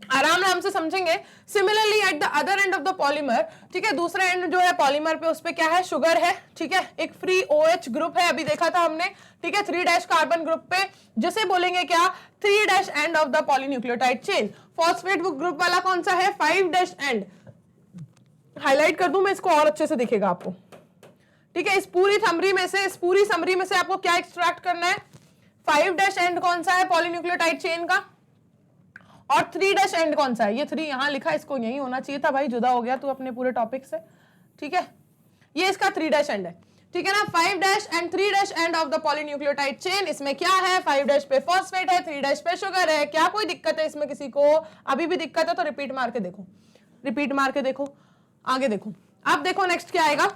आराम से समझेंगे। Similarly at the other end of the polymer, ठीक है, दूसरे एंड जो है पॉलीमर पे, उस पे क्या है, शुगर है, ठीक है, एक फ्री OH ग्रुप है, अभी देखा था हमने, ठीक है, 3' कार्बन ग्रुप पे, जिसे बोलेंगे क्या, 3' end of the polynucleotide chain. Phosphate group वाला कौन सा है, 5' एंड। हाईलाइट कर दूं मैं इसको और अच्छे से दिखेगा आपको, ठीक है। इस पूरी समरी में से आपको क्या एक्सट्रैक्ट करना है, 5' एंड कौन सा है पॉलीन्यूक्लियोटाइड चेन का, और 3' एंड कौन सा है, ये 3 यहां लिखा, इसको यही होना चाहिए था भाई, जुदा हो गया तू अपने पूरे टॉपिक से, ठीक है। ये इसका 3' एंड है, ठीक है ना। 5' and 3' end of the polynucleotide chain, इसमें क्या है, 5' पे फॉस्फेट है, 3' पे शुगर है। क्या कोई दिक्कत है इसमें किसी को, अभी भी दिक्कत है तो रिपीट मार के देखो, रिपीट मार के देखो, आगे देखो। अब देखो नेक्स्ट क्या आएगा,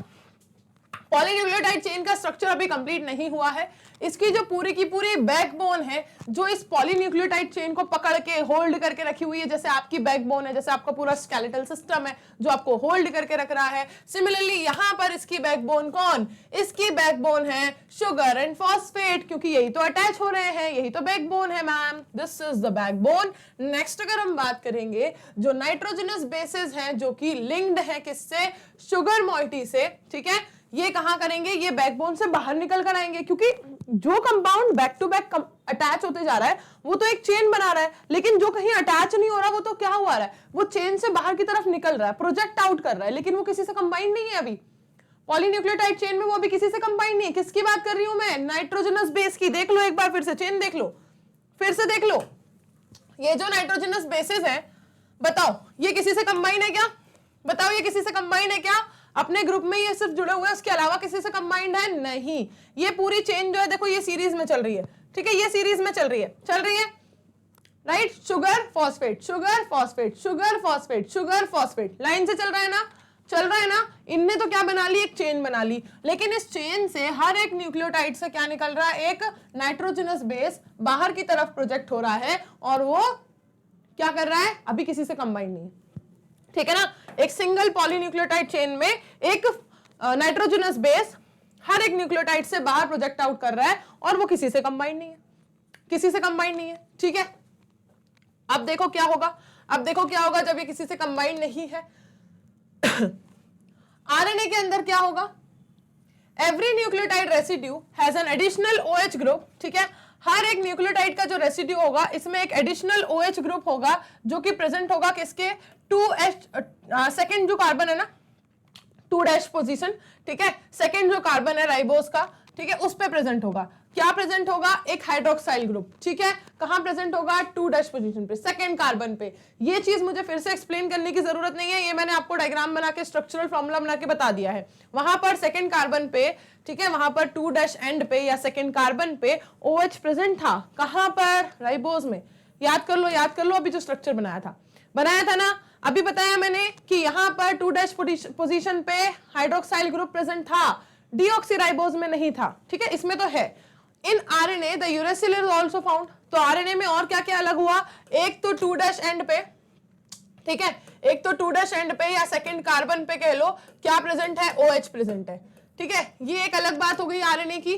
पॉलीन्यूक्लियोटाइड चेन का स्ट्रक्चर अभी कंप्लीट नहीं हुआ है। इसकी जो पूरी की पूरी बैकबोन है, जो इस पॉलीन्यूक्लियोटाइड चेन को पकड़ के होल्ड करके रखी हुई है, जैसे आपकी बैकबोन है, जैसे आपका पूरा स्केलेटल सिस्टम है जो आपको होल्ड करके रख रहा है। सिमिलरली यहां पर इसकी बैकबोन कौन, इसकी बैकबोन है शुगर एंड फॉस्फेट, क्योंकि यही तो अटैच हो रहे हैं, यही तो बैकबोन है ma'am, this is the backbone. Next अगर हम बात करेंगे, जो नाइट्रोजनस बेसेस हैं जो कि लिंक्ड है किससे, शुगर मॉइटी से, ठीक है, ये कहाँ करेंगे, ये बैकबोन से बाहर निकल कर आएंगे, क्योंकि जो compound back to back attach होते जा रहा है वो तो एक चेन बना रहा है, लेकिन जो कहीं अटैच नहीं हो रहा वो तो क्या हुआ रहा है, वो चेन से बाहर की तरफ निकल रहा है, प्रोजेक्ट आउट कर रहा है, लेकिन वो किसी से कंबाइंड नहीं है अभी। पॉलीन्यूक्लियोटाइड चेन में वो अभी किसी से कंबाइंड नहीं है। किसकी बात कर रही हूं मैं, नाइट्रोजनस बेस की। देख लो एक बार फिर से, चेन देख लो, फिर से देख लो, ये जो नाइट्रोजनस बेसिस है, बताओ ये किसी से कंबाइंड है क्या, बताओ ये किसी से कंबाइंड है क्या, अपने ग्रुप में ये सिर्फ जुड़े हुए हैं, उसके अलावा किसी से कंबाइंड है नहीं। ये पूरी चेन जो है देखो ये सीरीज में चल रही है, ठीक है, ये सीरीज में चल रही है, right, sugar phosphate, sugar phosphate, sugar phosphate, sugar phosphate, line से चल रहा है ना, चल रहा है ना। इनने तो क्या बना ली, एक चेन बना ली, लेकिन इस चेन से हर एक न्यूक्लियोटाइड से क्या निकल रहा है, एक नाइट्रोजनस बेस बाहर की तरफ प्रोजेक्ट हो रहा है, और वो क्या कर रहा है, अभी किसी से कंबाइंड नहीं है, ठीक है ना। एक सिंगल पॉलीन्यूक्लियोटाइड चेन में एक नाइट्रोजनस बेस हर एक न्यूक्लियोटाइड से बाहर प्रोजेक्ट आउट कर रहा है, और वो किसी से कंबाइंड नहीं है, किसी से कंबाइंड नहीं है, ठीक है। अब देखो क्या होगा, अब देखो क्या होगा जब ये किसी से कंबाइंड नहीं है। आरएनए के अंदर क्या होगा, every nucleotide residue has an additional OH group, ठीक है। हर एक न्यूक्लियोटाइड का जो रेसिड्यू होगा इसमें एक एडिशनल OH ग्रुप होगा जो कि प्रेजेंट होगा किसके, 2H, सेकंड जो कार्बन है ना 2' पोजीशन, ठीक है, सेकंड जो कार्बन है राइबोस का, ठीक है, उस पे प्रेजेंट होगा। क्या प्रेजेंट होगा, एक हाइड्रोक्साइल ग्रुप, ठीक है, कहां प्रेजेंट होगा, 2' पोजीशन पे, सेकंड कार्बन पे। ये चीज मुझे फिर से एक्सप्लेन करने की जरूरत नहीं है, ये मैंने आपको डायग्राम बना के स्ट्रक्चरल फॉर्मूला बना के बता दिया है। वहां पर सेकंड कार्बन पे, ठीक है, वहां पर 2' एंड पे या सेकंड कार्बन पे OH प्रेजेंट था, कहां पर, राइबोस में। याद कर लो, याद कर लो, अभी जो स्ट्रक्चर बनाया था ना, अभी बताया मैंने कि यहां पर 2' पोजीशन पे हाइड्रोक्साइल ग्रुप प्रेजेंट था, डीऑक्सीराइबोज में नहीं था, ठीक है, इसमें तो है। In RNA the uracil is also found, तो आरएनए में और क्या क्या अलग हुआ, एक तो 2' एंड पे, ठीक है, एक तो 2' एंड पे या सेकंड कार्बन पे कह लो क्या प्रेजेंट है, OH प्रेजेंट है, ठीक है, ये एक अलग बात हो गई आरएनए की।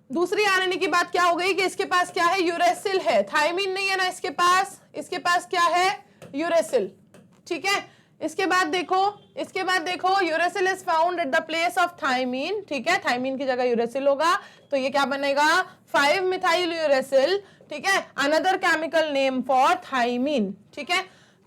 दूसरी आरएनए की बात क्या हो गई कि इसके पास क्या है, यूरेसिल है, थायमीन नहीं है ना इसके पास क्या है, यूरेसिल, ठीक है। इसके बाद देखो uracil is found at the place of thymine, ठीक है, थायमीन की जगह यूरेसिल होगा, तो ये क्या बनेगा, 5 मिथाइल यूरेसिल, ठीक है, another chemical name for thymine, ठीक है।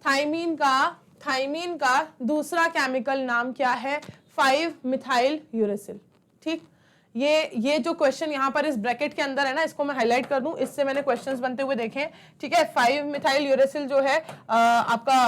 थायमीन का दूसरा केमिकल नाम क्या है, 5 मिथाइल यूरेसिल, ठीक। ये जो क्वेश्चन यहाँ पर इस ब्रैकेट के अंदर है ना, इसको मैं हाईलाइट कर दूं, इससे मैंने क्वेश्चंस बनते हुए देखे, ठीक है। 5 मिथाइल यूरेसिल जो है आपका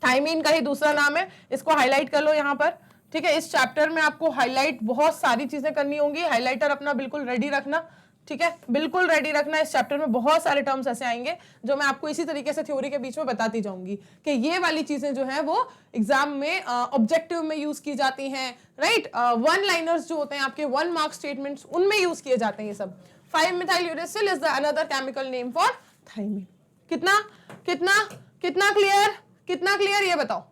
थायमीन का ही दूसरा नाम है, इसको हाईलाइट कर लो यहाँ पर, ठीक है। इस चैप्टर में आपको हाईलाइट बहुत सारी चीजें करनी होंगी, हाईलाइटर अपना बिल्कुल रेडी रखना, ठीक है, बिल्कुल रेडी रखना। इस चैप्टर में बहुत सारे टर्म्स ऐसे आएंगे जो मैं आपको इसी तरीके से थ्योरी के बीच में बताती जाऊंगी कि ये वाली चीजें जो है वो एग्जाम में ऑब्जेक्टिव में यूज की जाती हैं, राइट। 1 लाइनर्स जो होते हैं आपके 1 मार्क स्टेटमेंट्स, उनमें यूज किए जाते हैं ये सब। 5 methyl uracil is the another chemical name for thymine. कितना कितना कितना क्लियर, कितना क्लियर ये बताओ,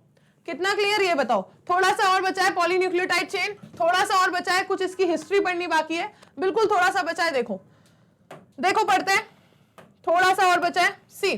कितना क्लियर ये बताओ। थोड़ा सा और बचा है पॉलीन्यूक्लियोटाइड चेन, थोड़ा सा और बचा है, कुछ इसकी हिस्ट्री पढ़नी बाकी है, बिल्कुल थोड़ा सा बचा है, देखो पढ़ते हैं, थोड़ा सा और बचा है। सी,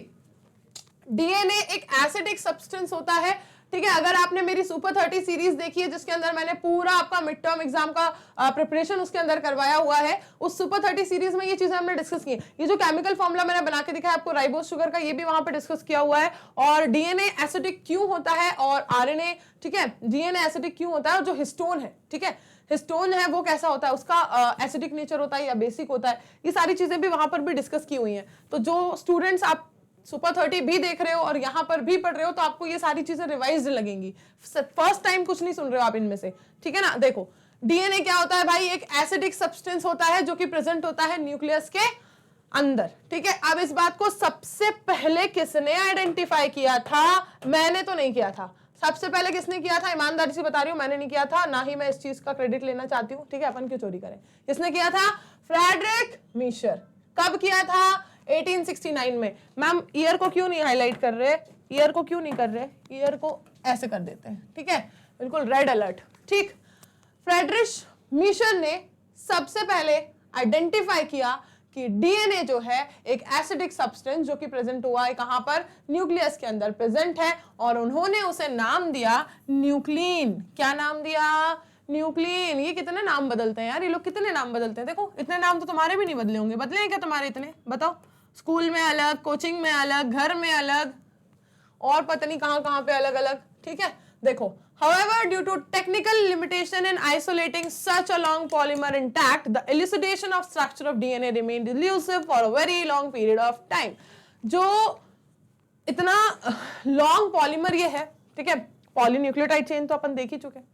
डीएनए एक एसिडिक सब्सटेंस होता है, ठीक है। अगर आपने मेरी सुपर 30 सीरीज देखी है जिसके अंदर मैंने पूरा आपका मिड टर्म एग्जाम का प्रिपरेशन उसके अंदर करवाया हुआ है, उस सुपर 30 सीरीज में ये चीजें हमने डिस्कस की। ये जो केमिकल फॉर्मूला मैंने बना के दिखाया आपको राइबोस शुगर का, ये भी वहां पे डिस्कस किया हुआ है। और डीएनए एसिडिक क्यों होता है और आरएनए, ठीक है, डीएनए एसिडिक क्यों होता है, और जो हिस्टोन है, ठीक है, हिस्टोन है वो कैसा होता है, उसका एसिडिक नेचर होता है या बेसिक होता है, ये सारी चीजें भी वहां पर भी डिस्कस की हुई हैं। तो जो स्टूडेंट्स आप सुपर 30 भी देख रहे हो और यहाँ पर भी पढ़ रहे हो तो आपको ये सारी चीजें रिवाइज लगेंगी, फर्स्ट टाइम कुछ नहीं सुन रहे हो आप इनमें से, ठीक है ना। देखो डीएनए क्या होता है भाई, एक एसिडिक सब्सटेंस होता है जो कि प्रेजेंट होता है न्यूक्लियस के अंदर, ठीक है। अब इस बात को सबसे पहले किसने आइडेंटिफाई किया था, मैंने तो नहीं किया था। सबसे पहले किसने किया था, ईमानदारी से बता रही हूँ, मैंने नहीं किया था, ना ही मैं इस चीज का क्रेडिट लेना चाहती हूँ, ठीक है, अपन क्यों चोरी करें। किसने किया था, फ्रेडरिक मीशर। कब किया था, 1869 में। मैम ईयर को क्यों नहीं हाईलाइट कर रहे, ईयर को क्यों नहीं कर रहे, ईयर को ऐसे कर देते हैं, ठीक है, बिल्कुल रेड अलर्ट, ठीक। फ्रेडरिक मीशर ने सबसे पहले आइडेंटिफाई किया कि डीएनए जो है एक एसिडिक सब्सटेंस जो कि प्रेजेंट हुआ है कहां पर, न्यूक्लियस के अंदर प्रेजेंट है, और उन्होंने उसे नाम दिया न्यूक्लिन। क्या नाम दिया, न्यूक्लियन, ये कितने नाम बदलते हैं यार, ये लोग कितने नाम बदलते हैं। देखो इतने नाम तो तुम्हारे भी नहीं बदले होंगे, बदले हैं क्या तुम्हारे इतने, बताओ। स्कूल में अलग, कोचिंग में अलग, घर में अलग, और पता नहीं कहाँ कहाँ पे अलग अलग, ठीक है। देखो however due to technical limitation in isolating such a long polymer intact, the elucidation of structure of DNA remained elusive for a very long period of time। जो इतना लॉन्ग पॉलीमर ये है, ठीक है, पॉलीन्यूक्लियोटाइड चेन तो अपन देख ही चुके हैं,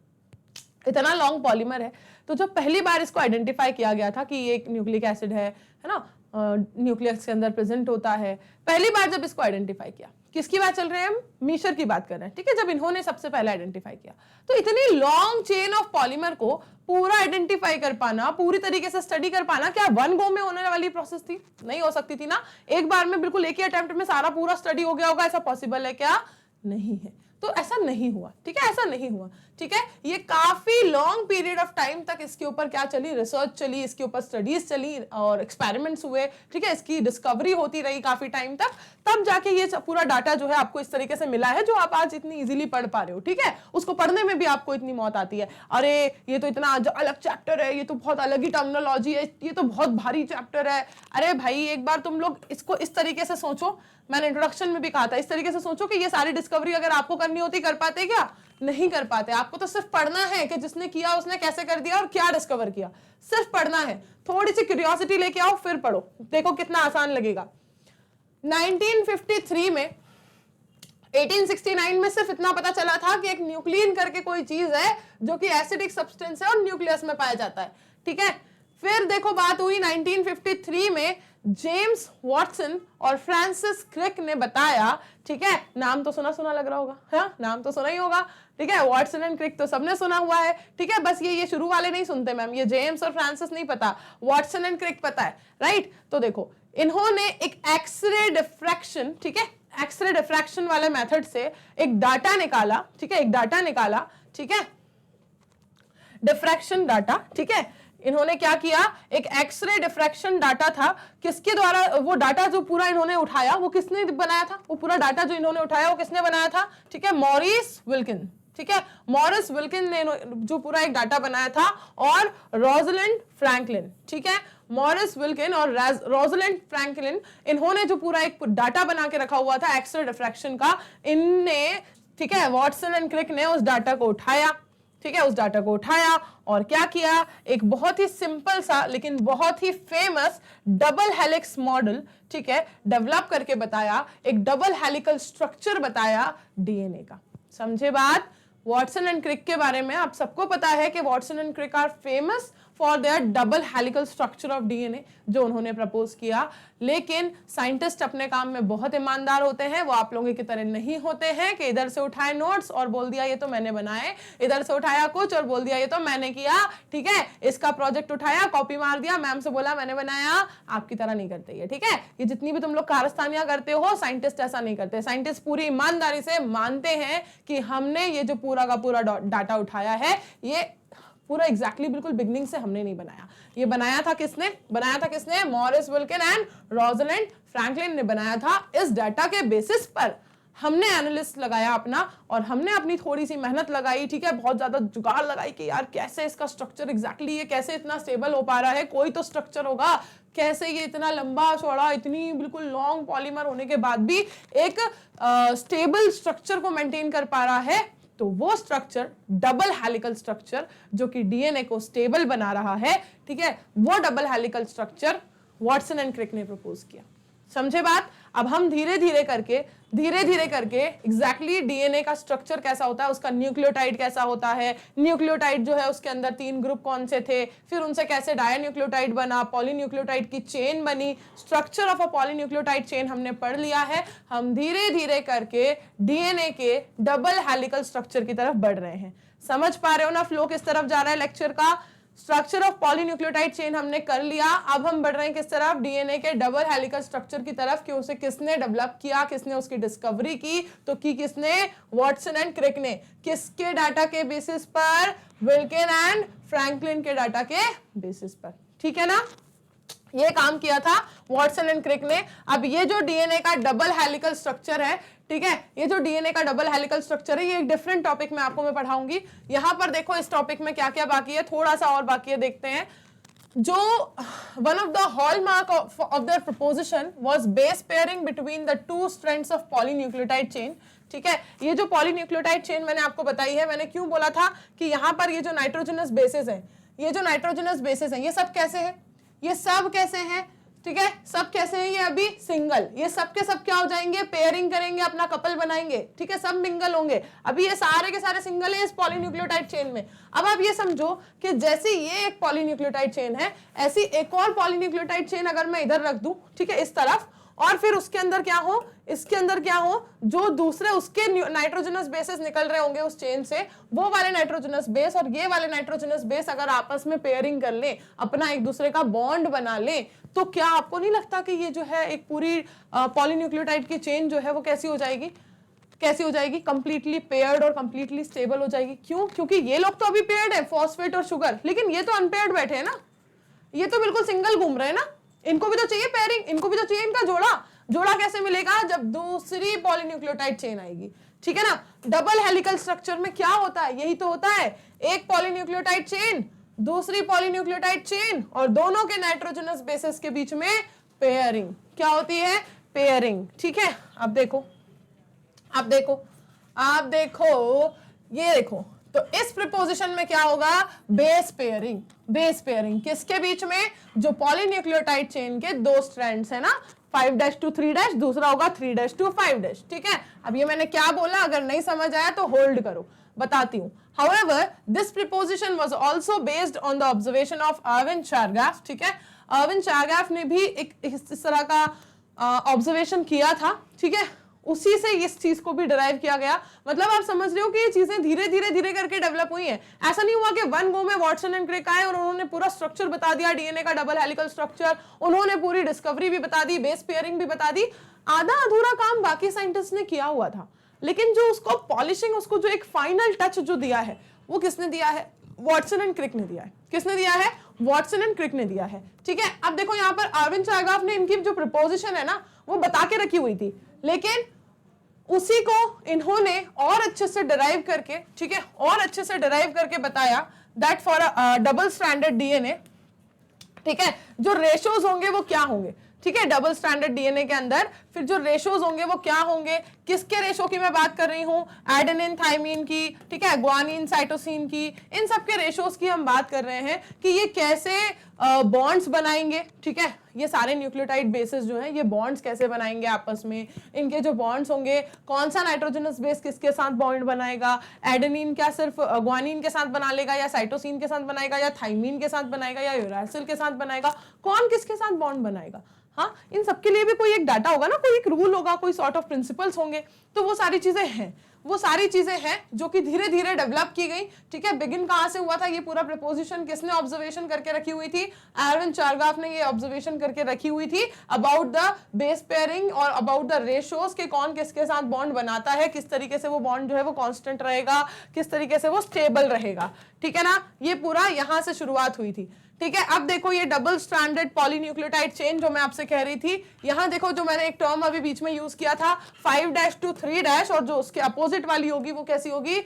इतना लॉन्ग पॉलीमर है। तो जब पहली बार इसको आइडेंटिफाई किया गया था कि ये एक न्यूक्लिक एसिड है ना, न्यूक्लियस के अंदर प्रेजेंट होता है, पहली बार जब इसको आइडेंटिफाई किया, किसकी बात चल रही है हम, मीशर की बात कर रहे हैं, ठीक है, जब इन्होंने सबसे पहले आइडेंटिफाई किया, तो इतनी लॉन्ग चेन ऑफ पॉलीमर को पूरा आइडेंटिफाई कर पाना, पूरी तरीके से स्टडी कर पाना, क्या वन गो में होने वाली प्रोसेस थी? नहीं हो सकती थी ना। एक बार में बिल्कुल एक ही अटेम्प्ट में सारा पूरा स्टडी हो गया होगा, ऐसा पॉसिबल है क्या? नहीं है। तो ऐसा नहीं हुआ, ठीक है, ऐसा नहीं हुआ, ठीक है। ये काफी लॉन्ग पीरियड ऑफ टाइम तक इसके ऊपर क्या चली, रिसर्च चली, इसके ऊपर स्टडीज चली और एक्सपेरिमेंट्स हुए, ठीक है, इसकी डिस्कवरी होती रही काफी टाइम तक, तब जाके ये पूरा डाटा जो है आपको इस तरीके से मिला है, जो आप आज इतनी इजीली पढ़ पा रहे हो, ठीक है। उसको पढ़ने में भी आपको इतनी मौत आती है, अरे ये तो इतना अलग चैप्टर है, ये तो बहुत अलग ही टर्मिनोलॉजी है, ये तो बहुत भारी चैप्टर है। अरे भाई एक बार तुम लोग इसको इस तरीके से सोचो, मैंने इंट्रोडक्शन में भी कहा था, इस तरीके से सोचो कि ये सारी डिस्कवरी अगर आपको करनी होती, कर पाते क्या? नहीं कर पाते। आपको तो सिर्फ पढ़ना है कि जिसने किया उसने कैसे कर दिया और क्या डिस्कवर किया, सिर्फ पढ़ना है। थोड़ी सी क्यूरियोसिटी लेके आओ फिर पढ़ो, देखो कितना आसान लगेगा। 1953 में 1869 में सिर्फ इतना पता चला था कि एक न्यूक्लियन करके कोई चीज है जो कि एसिडिक सब्सटेंस है और न्यूक्लियस में पाया जाता है, ठीक है। फिर देखो बात हुई 1953 में जेम्स वॉटसन और फ्रांसिस क्रिक ने बताया, ठीक है, नाम तो सुना सुना लग रहा होगा, हाँ नाम तो सुना ही होगा, ठीक है, वॉटसन एंड क्रिक तो सबने सुना हुआ है, ठीक है, बस ये शुरू वाले नहीं सुनते मैम, ये जेम्स और फ्रांसिस नहीं पता, वॉटसन एंड क्रिक पता है, राइट। तो देखो इन्होंने एक एक्सरे डिफ्रैक्शन, ठीक है, एक्सरे डिफ्रैक्शन वाले मेथड से एक डाटा निकाला, ठीक है, एक डाटा निकाला, ठीक है, डिफ्रैक्शन डाटा, ठीक है। इन्होंने क्या किया, एक एक्सरे डिफ्रैक्शन डाटा था, किसके द्वारा वो डाटा जो पूरा इन्होंने उठाया वो किसने बनाया था, वो पूरा डाटा जो इन्होंने उठाया वो किसने बनाया था, ठीक है, मॉरिस विल्किन, ठीक है, मॉरिस विल्किन ने जो पूरा एक डाटा बनाया था, और रोजलिंड फ्रैंकलिन, ठीक है, मॉरिस विल्किन और रोजलिंड फ्रैंकलिन, इन्होंने जो पूरा एक डाटा बना के रखा हुआ था एक्सरे डिफ्रैक्शन का, इनने, ठीक है, वॉटसन एंड क्रिक ने उस डाटा को उठाया, ठीक है, उस डाटा को उठाया और क्या किया, एक बहुत ही सिंपल सा लेकिन बहुत ही फेमस डबल हेलिक्स मॉडल, ठीक है, डेवलप करके बताया, एक डबल हेलिकल स्ट्रक्चर बताया डीएनए का। समझे बात? वॉटसन एंड क्रिक के बारे में आप सबको पता है कि Watson and Crick are famous for their double helical structure of DNA जो उन्होंने प्रपोज किया। लेकिन साइंटिस्ट अपने काम में बहुत ईमानदार होते हैं, वो आप लोगों की तरह नहीं होते हैं कि इधर से उठाए नोट्स और बोल दिया ये तो मैंने बनाए, इधर से उठाया कुछ और बोल दिया ये तो मैंने किया, ठीक है, इसका प्रोजेक्ट उठाया, कॉपी मार दिया, मैम से बोला मैंने बनाया। आपकी तरह नहीं करते ये, ठीक है, ये जितनी भी तुम लोग कारस्तानियां करते हो, साइंटिस्ट ऐसा नहीं करते। साइंटिस्ट पूरी ईमानदारी से मानते हैं कि हमने ये जो पूरा का पूरा डाटा उठाया है, ये पूरा एग्जैक्टली बिल्कुल बिगनिंग से हमने नहीं बनाया, ये बनाया था किसने, बनाया था किसने, Morris Wilkin and Rosalind Franklin ने बनाया था। इस डाटा के बेसिस पर हमने एनालिस्ट लगाया अपना, और हमने अपनी थोड़ी सी मेहनत लगाई, ठीक है, बहुत ज्यादा जुगाड़ लगाई कि यार कैसे इसका स्ट्रक्चर एग्जैक्टली ये कैसे इतना स्टेबल हो पा रहा है, कोई तो स्ट्रक्चर होगा, कैसे ये इतना लंबा चौड़ा इतनी बिल्कुल लॉन्ग पॉलीमर होने के बाद भी एक स्टेबल स्ट्रक्चर को मेंटेन कर पा रहा है। तो वो स्ट्रक्चर डबल हेलिकल स्ट्रक्चर जो कि डीएनए को स्टेबल बना रहा है, ठीक है, वो double helical structure Watson and Crick ने प्रपोज किया। समझे बात? अब हम धीरे धीरे करके एग्जैक्टली डीएनए का स्ट्रक्चर कैसा होता है, उसका न्यूक्लियोटाइड कैसा होता है, न्यूक्लियोटाइड जो है उसके अंदर 3 ग्रुप कौन से थे, फिर उनसे कैसे डायन्यूक्लियोटाइड बना, पॉलीन्यूक्लियोटाइड की चेन बनी, structure of a polynucleotide chain हमने पढ़ लिया है। हम धीरे धीरे करके डीएनए के डबल हेलिकल स्ट्रक्चर की तरफ बढ़ रहे हैं। समझ पा रहे हो ना फ्लो किस तरफ जा रहा है लेक्चर का? स्ट्रक्चर ऑफ पॉलीन्यूक्लियोटाइड चेन हमने कर लिया, अब हम बढ़ रहे हैं किस तरफ, डीएनए के डबल हेलिकल स्ट्रक्चर की तरफ, कि उसे किसने डेवलप किया, किसने उसकी डिस्कवरी की, तो की किसने, वॉटसन एंड क्रिक ने। किसके डाटा के बेसिस पर, विल्किन एंड फ्रैंकलिन के डाटा के बेसिस पर, ठीक है ना। ये काम किया था वॉटसन एंड क्रिक ने। अब ये जो डीएनए का डबल हेलिकल स्ट्रक्चर है, ठीक है, ये जो डीएनए का डबल हेलिकल स्ट्रक्चर है, ये एक डिफरेंट टॉपिक में आपको मैं पढ़ाऊंगी। यहां पर देखो इस टॉपिक में क्या क्या बाकी है, थोड़ा सा और बाकी है, देखते हैं। जो one of the hallmark of the preposition was base pairing between the two strands of polynucleotide chain. ठीक है, ये जो पॉलीन्यूक्लियोटाइड चेन मैंने आपको बताई है, मैंने क्यों बोला था कि यहां पर ये जो नाइट्रोजनस बेसेस है, ये जो नाइट्रोजनस बेसेस है, ये सब कैसे है, ये सब कैसे हैं, ठीक है, सब कैसे हैं, ये अभी सिंगल, ये सब के सब क्या हो जाएंगे, पेयरिंग करेंगे, अपना कपल बनाएंगे, ठीक है, सब मिंगल होंगे। अभी ये सारे के सारे सिंगल है इस पॉलीन्यूक्लियोटाइड चेन में। अब आप ये समझो कि जैसे ये एक पॉलीन्यूक्लियोटाइड चेन है, ऐसी एक और पॉलीन्यूक्लियोटाइड चेन अगर मैं इधर रख दूं, ठीक है, इस तरफ, और फिर उसके अंदर क्या हो, इसके अंदर क्या हो, जो दूसरे उसके नाइट्रोजनस बेसेस निकल रहे होंगे उस चेन से, वो वाले नाइट्रोजनस बेस और ये वाले नाइट्रोजनस बेस अगर आपस में पेयरिंग कर ले, अपना एक दूसरे का बॉन्ड बना ले, तो क्या आपको नहीं लगता कि ये जो है एक पूरी पॉलीन्यूक्लियोटाइड की चेन जो है वो कैसी हो जाएगी, कैसी हो जाएगी, कंप्लीटली पेयर्ड और कंप्लीटली स्टेबल हो जाएगी। क्यों? क्योंकि ये लोग तो अभी पेयर्ड है, फॉस्फेट और शुगर, लेकिन ये तो अनपेयर्ड बैठे हैं ना, ये तो बिल्कुल सिंगल घूम रहे हैं ना, इनको भी तो चाहिए पेयरिंग, इनको भी तो चाहिए इनका जोड़ा। जोड़ा कैसे मिलेगा, जब दूसरी पॉलीन्यूक्लियोटाइड चेन आएगी, ठीक है ना। डबल हेलिकल स्ट्रक्चर में क्या होता है, यही तो होता है, एक पॉलीन्यूक्लियोटाइड चेन, दूसरी पॉलीन्यूक्लियोटाइड चेन, और दोनों के नाइट्रोजनस बेसेस के बीच में पेयरिंग, क्या होती है, पेयरिंग, ठीक है। अब देखो, अब देखो, आप देखो, ये देखो, तो इस प्रीपोजिशन में क्या होगा, बेस पेयरिंग। बेस पेयरिंग किसके बीच में, जो पॉलीन्यूक्लियोटाइड चेन के दो स्ट्रैंड्स है ना, 5' to 3', दूसरा होगा 3' to 5', ठीक है। अब ये मैंने क्या बोला, अगर नहीं समझ आया तो होल्ड करो, बताती हूं। However, this preposition was also based on the observation of Erwin Chargaff, ठीक है। Erwin Chargaff ने भी एक इस तरह का ऑब्जर्वेशन किया था, ठीक है, उसी से इस चीज को भी डिराइव किया गया। मतलब आप समझ रहे हो कि ये चीजें धीरे धीरे धीरे करके डेवलप हुई हैं। ऐसा नहीं हुआ कि वन गो में वॉटसन एंड क्रिक आए और उन्होंने पूरा स्ट्रक्चर बता दिया, डीएनए का डबल हेलिकल स्ट्रक्चर, उन्होंने पूरी डिस्कवरी भी बता दी, बेस पेयरिंग भी बता दी। आधा अधूरा काम बाकी साइंटिस्ट ने किया हुआ था, लेकिन जो उसको पॉलिशिंग, उसको जो एक फाइनल टच जो दिया है, वो किसने दिया है, वॉटसन एंड क्रिक ने दिया है। किसने दिया है, वॉटसन एंड क्रिक ने दिया है, ठीक है। अब देखो यहाँ पर अरविंद चारगाफ ने इनकी जो प्रपोजिशन है ना, वो बता के रखी हुई थी, लेकिन उसी को इन्होंने और अच्छे से डिराइव करके, ठीक है, और अच्छे से डिराइव करके बताया that for double stranded DNA, ठीक है, जो रेशोज होंगे वो क्या होंगे, ठीक है, डबल स्टैंडर्ड डीएनए के अंदर फिर जो रेशोज होंगे वो क्या होंगे, किसके रेशो की मैं बात कर रही हूं, एडेनिन थाइमिन की, ठीक है, ग्वानिन साइटोसिन की, इन सब के रेशोज की हम बात कर रहे हैं कि ये कैसे बॉन्ड्स बनाएंगे, ठीक है, ये सारे न्यूक्लियोटाइड बेसेस जो हैं ये बॉन्ड्स कैसे बनाएंगे आपस में, इनके जो बॉन्ड्स होंगे, कौन सा नाइट्रोजनस बेस किसके साथ बॉन्ड बनाएगा, एडेनिन क्या सिर्फ ग्वानिन के साथ बना लेगा, या साइटोसिन के साथ बनाएगा, या थाइमिन के साथ बनाएगा, या यूरासिल के साथ बनाएगा, कौन किसके साथ बॉन्ड बनाएगा। हाँ, इन सबके लिए भी कोई एक डाटा होगा ना, कोई एक रूल होगा, कोई सॉर्ट ऑफ प्रिंसिपल्स होंगे, तो वो सारी चीजें हैं, वो सारी चीजें हैं जो कि धीरे धीरे डेवलप की गई, ठीक है। बिगिन कहां से हुआ था, ये पूरा प्रपोजिशन किसने ऑब्जर्वेशन करके रखी हुई थी, एरविन चारगाफ ने ये ऑब्जर्वेशन करके रखी हुई थी अबाउट द बेस पेयरिंग और अबाउट द रेशोज के कौन किसके साथ बॉन्ड बनाता है, किस तरीके से वो बॉन्ड जो है वो कांस्टेंट रहेगा, किस तरीके से वो स्टेबल रहेगा, ठीक है ना। ये पूरा यहां से शुरुआत हुई थी, ठीक है। अब देखो ये डबल स्ट्रैंडेड पॉलीन्यूक्लियोटाइड चेन जो मैं आपसे कह रही थी, यहां देखो जो मैंने एक टर्म अभी बीच में यूज किया था 5' to 3', और जो उसके अपोजिट वाली होगी वो कैसी होगी,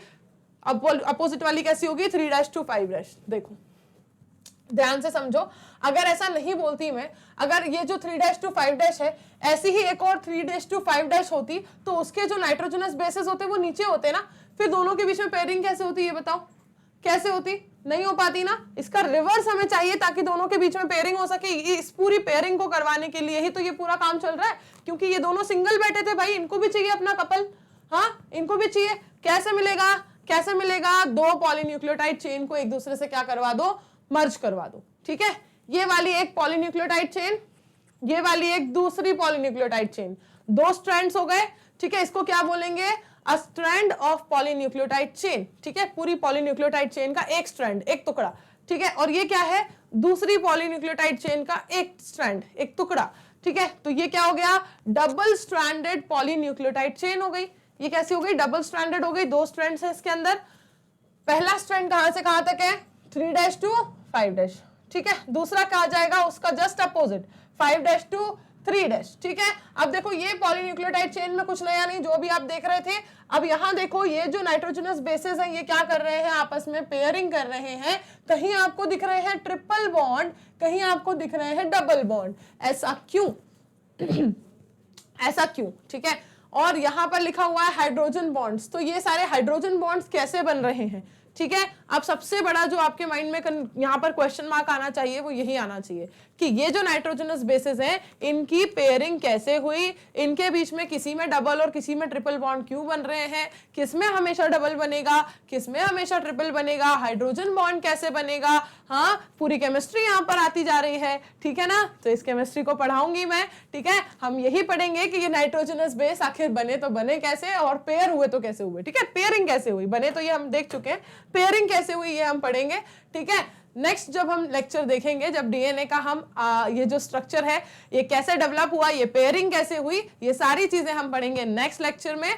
अपोजिट वाली कैसी होगी, 3' to 5'। देखो ध्यान से समझो, अगर ऐसा नहीं बोलती मैं, अगर ये जो 3' to 5' है, ऐसी ही एक और 3' to 5' होती, तो उसके जो नाइट्रोजनस बेसेस होते वो नीचे होते ना, फिर दोनों के बीच में पेयरिंग कैसे होती, ये बताओ कैसे होती, नहीं हो पाती ना। इसका रिवर्स हमें चाहिए ताकि दोनों के बीच में पेयरिंग हो सके। इस पूरी पेयरिंग को करवाने के लिए ही तो ये पूरा काम चल रहा है, क्योंकि ये दोनों सिंगल बैठे थे भाई, इनको भी चाहिए अपना कपल, हाँ, इनको भी चाहिए। कैसे मिलेगा, कैसे मिलेगा, दो पॉलीन्यूक्लियोटाइड चेन को एक दूसरे से क्या करवा दो, मर्ज करवा दो, ठीक है। ये वाली एक पॉलीन्यूक्लियोटाइड चेन, ये वाली एक दूसरी पॉलीन्यूक्लियोटाइड चेन, दो स्ट्रैंड्स हो गए, ठीक है। इसको क्या बोलेंगे, अ स्ट्रैंड ऑफ पॉलीन्यूक्लियोटाइड चेन, ठीक है, पूरी पॉलीन्यूक्लियोटाइड चेन का एक स्ट्रैंड, एक टुकड़ा, ठीक है। और ये क्या है, दूसरी पॉलीन्यूक्लियोटाइड चेन का एक स्ट्रैंड, एक टुकड़ा, ठीक है। तो ये क्या हो गया, डबल स्ट्रैंडेड पॉलीन्यूक्लियोटाइड चेन हो गई। ये कैसी हो गई, डबल स्ट्रैंडेड हो गई, दो स्ट्रैंड्स है इसके अंदर। पहला स्ट्रैंड कहां से कहां तक है, 3' to 5', ठीक है। दूसरा क्या आ जाएगा, उसका जस्ट अपोजिट 5' to 3', ठीक है। अब देखो ये पॉलीन्यूक्लियोटाइड चेन में कुछ नया नहीं, जो भी आप देख रहे थे। अब यहाँ देखो ये जो नाइट्रोजनस बेसेस हैं ये क्या कर रहे हैं, आपस में पेयरिंग कर रहे हैं। कहीं आपको दिख रहे हैं ट्रिपल बॉन्ड, कहीं आपको दिख रहे हैं डबल बॉन्ड। ऐसा क्यों? ऐसा क्यों, ठीक है। और यहाँ पर लिखा हुआ है हाइड्रोजन बॉन्ड्स, तो ये सारे हाइड्रोजन बॉन्ड्स कैसे बन रहे हैं, ठीक है। अब सबसे बड़ा जो आपके माइंड में यहाँ पर क्वेश्चन मार्क आना चाहिए वो यही आना चाहिए कि ये जो नाइट्रोजनस बेसेस हैं इनकी पेयरिंग कैसे हुई, इनके बीच में किसी में डबल और किसी में ट्रिपल बॉन्ड क्यों बन रहे हैं, किसमें हमेशा डबल बनेगा, किसमें हमेशा ट्रिपल बनेगा, हाइड्रोजन बॉन्ड कैसे बनेगा। हाँ, पूरी केमिस्ट्री यहाँ पर आती जा रही है, ठीक है ना। तो इस केमिस्ट्री को पढ़ाऊंगी मैं, ठीक है। हम यही पढ़ेंगे कि ये नाइट्रोजनस बेस आखिर बने तो बने कैसे और पेयर हुए तो कैसे हुए, ठीक है। पेयरिंग कैसे हुई, बने तो ये हम देख चुके हैं, पेयरिंग कैसे हुई ये हम पढ़ेंगे, ठीक है। नेक्स्ट जब हम लेक्चर देखेंगे, जब डीएनए का हम ये जो स्ट्रक्चर है ये कैसे डेवलप हुआ, ये पेयरिंग कैसे हुई, ये सारी चीजें हम पढ़ेंगे नेक्स्ट लेक्चर में।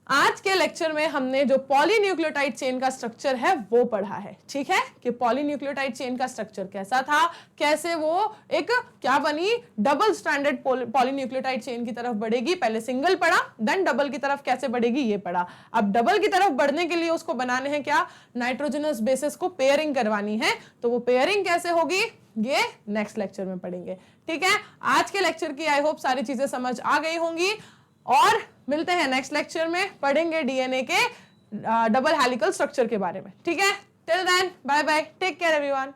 आज के लेक्चर में हमने जो पॉलीन्यूक्लियोटाइड चेन का स्ट्रक्चर है वो पढ़ा है, ठीक है। कि पॉलीन्यूक्लियोटाइड चेन का स्ट्रक्चर कैसा था, कैसे वो एक क्या बनी, डबल स्ट्रैंडेड पॉलीन्यूक्लियोटाइड चेन की तरफ बढ़ेगी। पहले सिंगल पढ़ा, देन डबल की तरफ कैसे बढ़ेगी ये पढ़ा। अब डबल की तरफ बढ़ने के लिए उसको बनाने हैं क्या, नाइट्रोजनस बेसेस को पेयरिंग करवानी है। तो वो पेयरिंग कैसे होगी ये नेक्स्ट लेक्चर में पढ़ेंगे, ठीक है। आज के लेक्चर की आई होप सारी चीजें समझ आ गई होंगी और मिलते हैं नेक्स्ट लेक्चर में, पढ़ेंगे डीएनए के डबल हेलिकल स्ट्रक्चर के बारे में, ठीक है। Till then bye bye, take care everyone.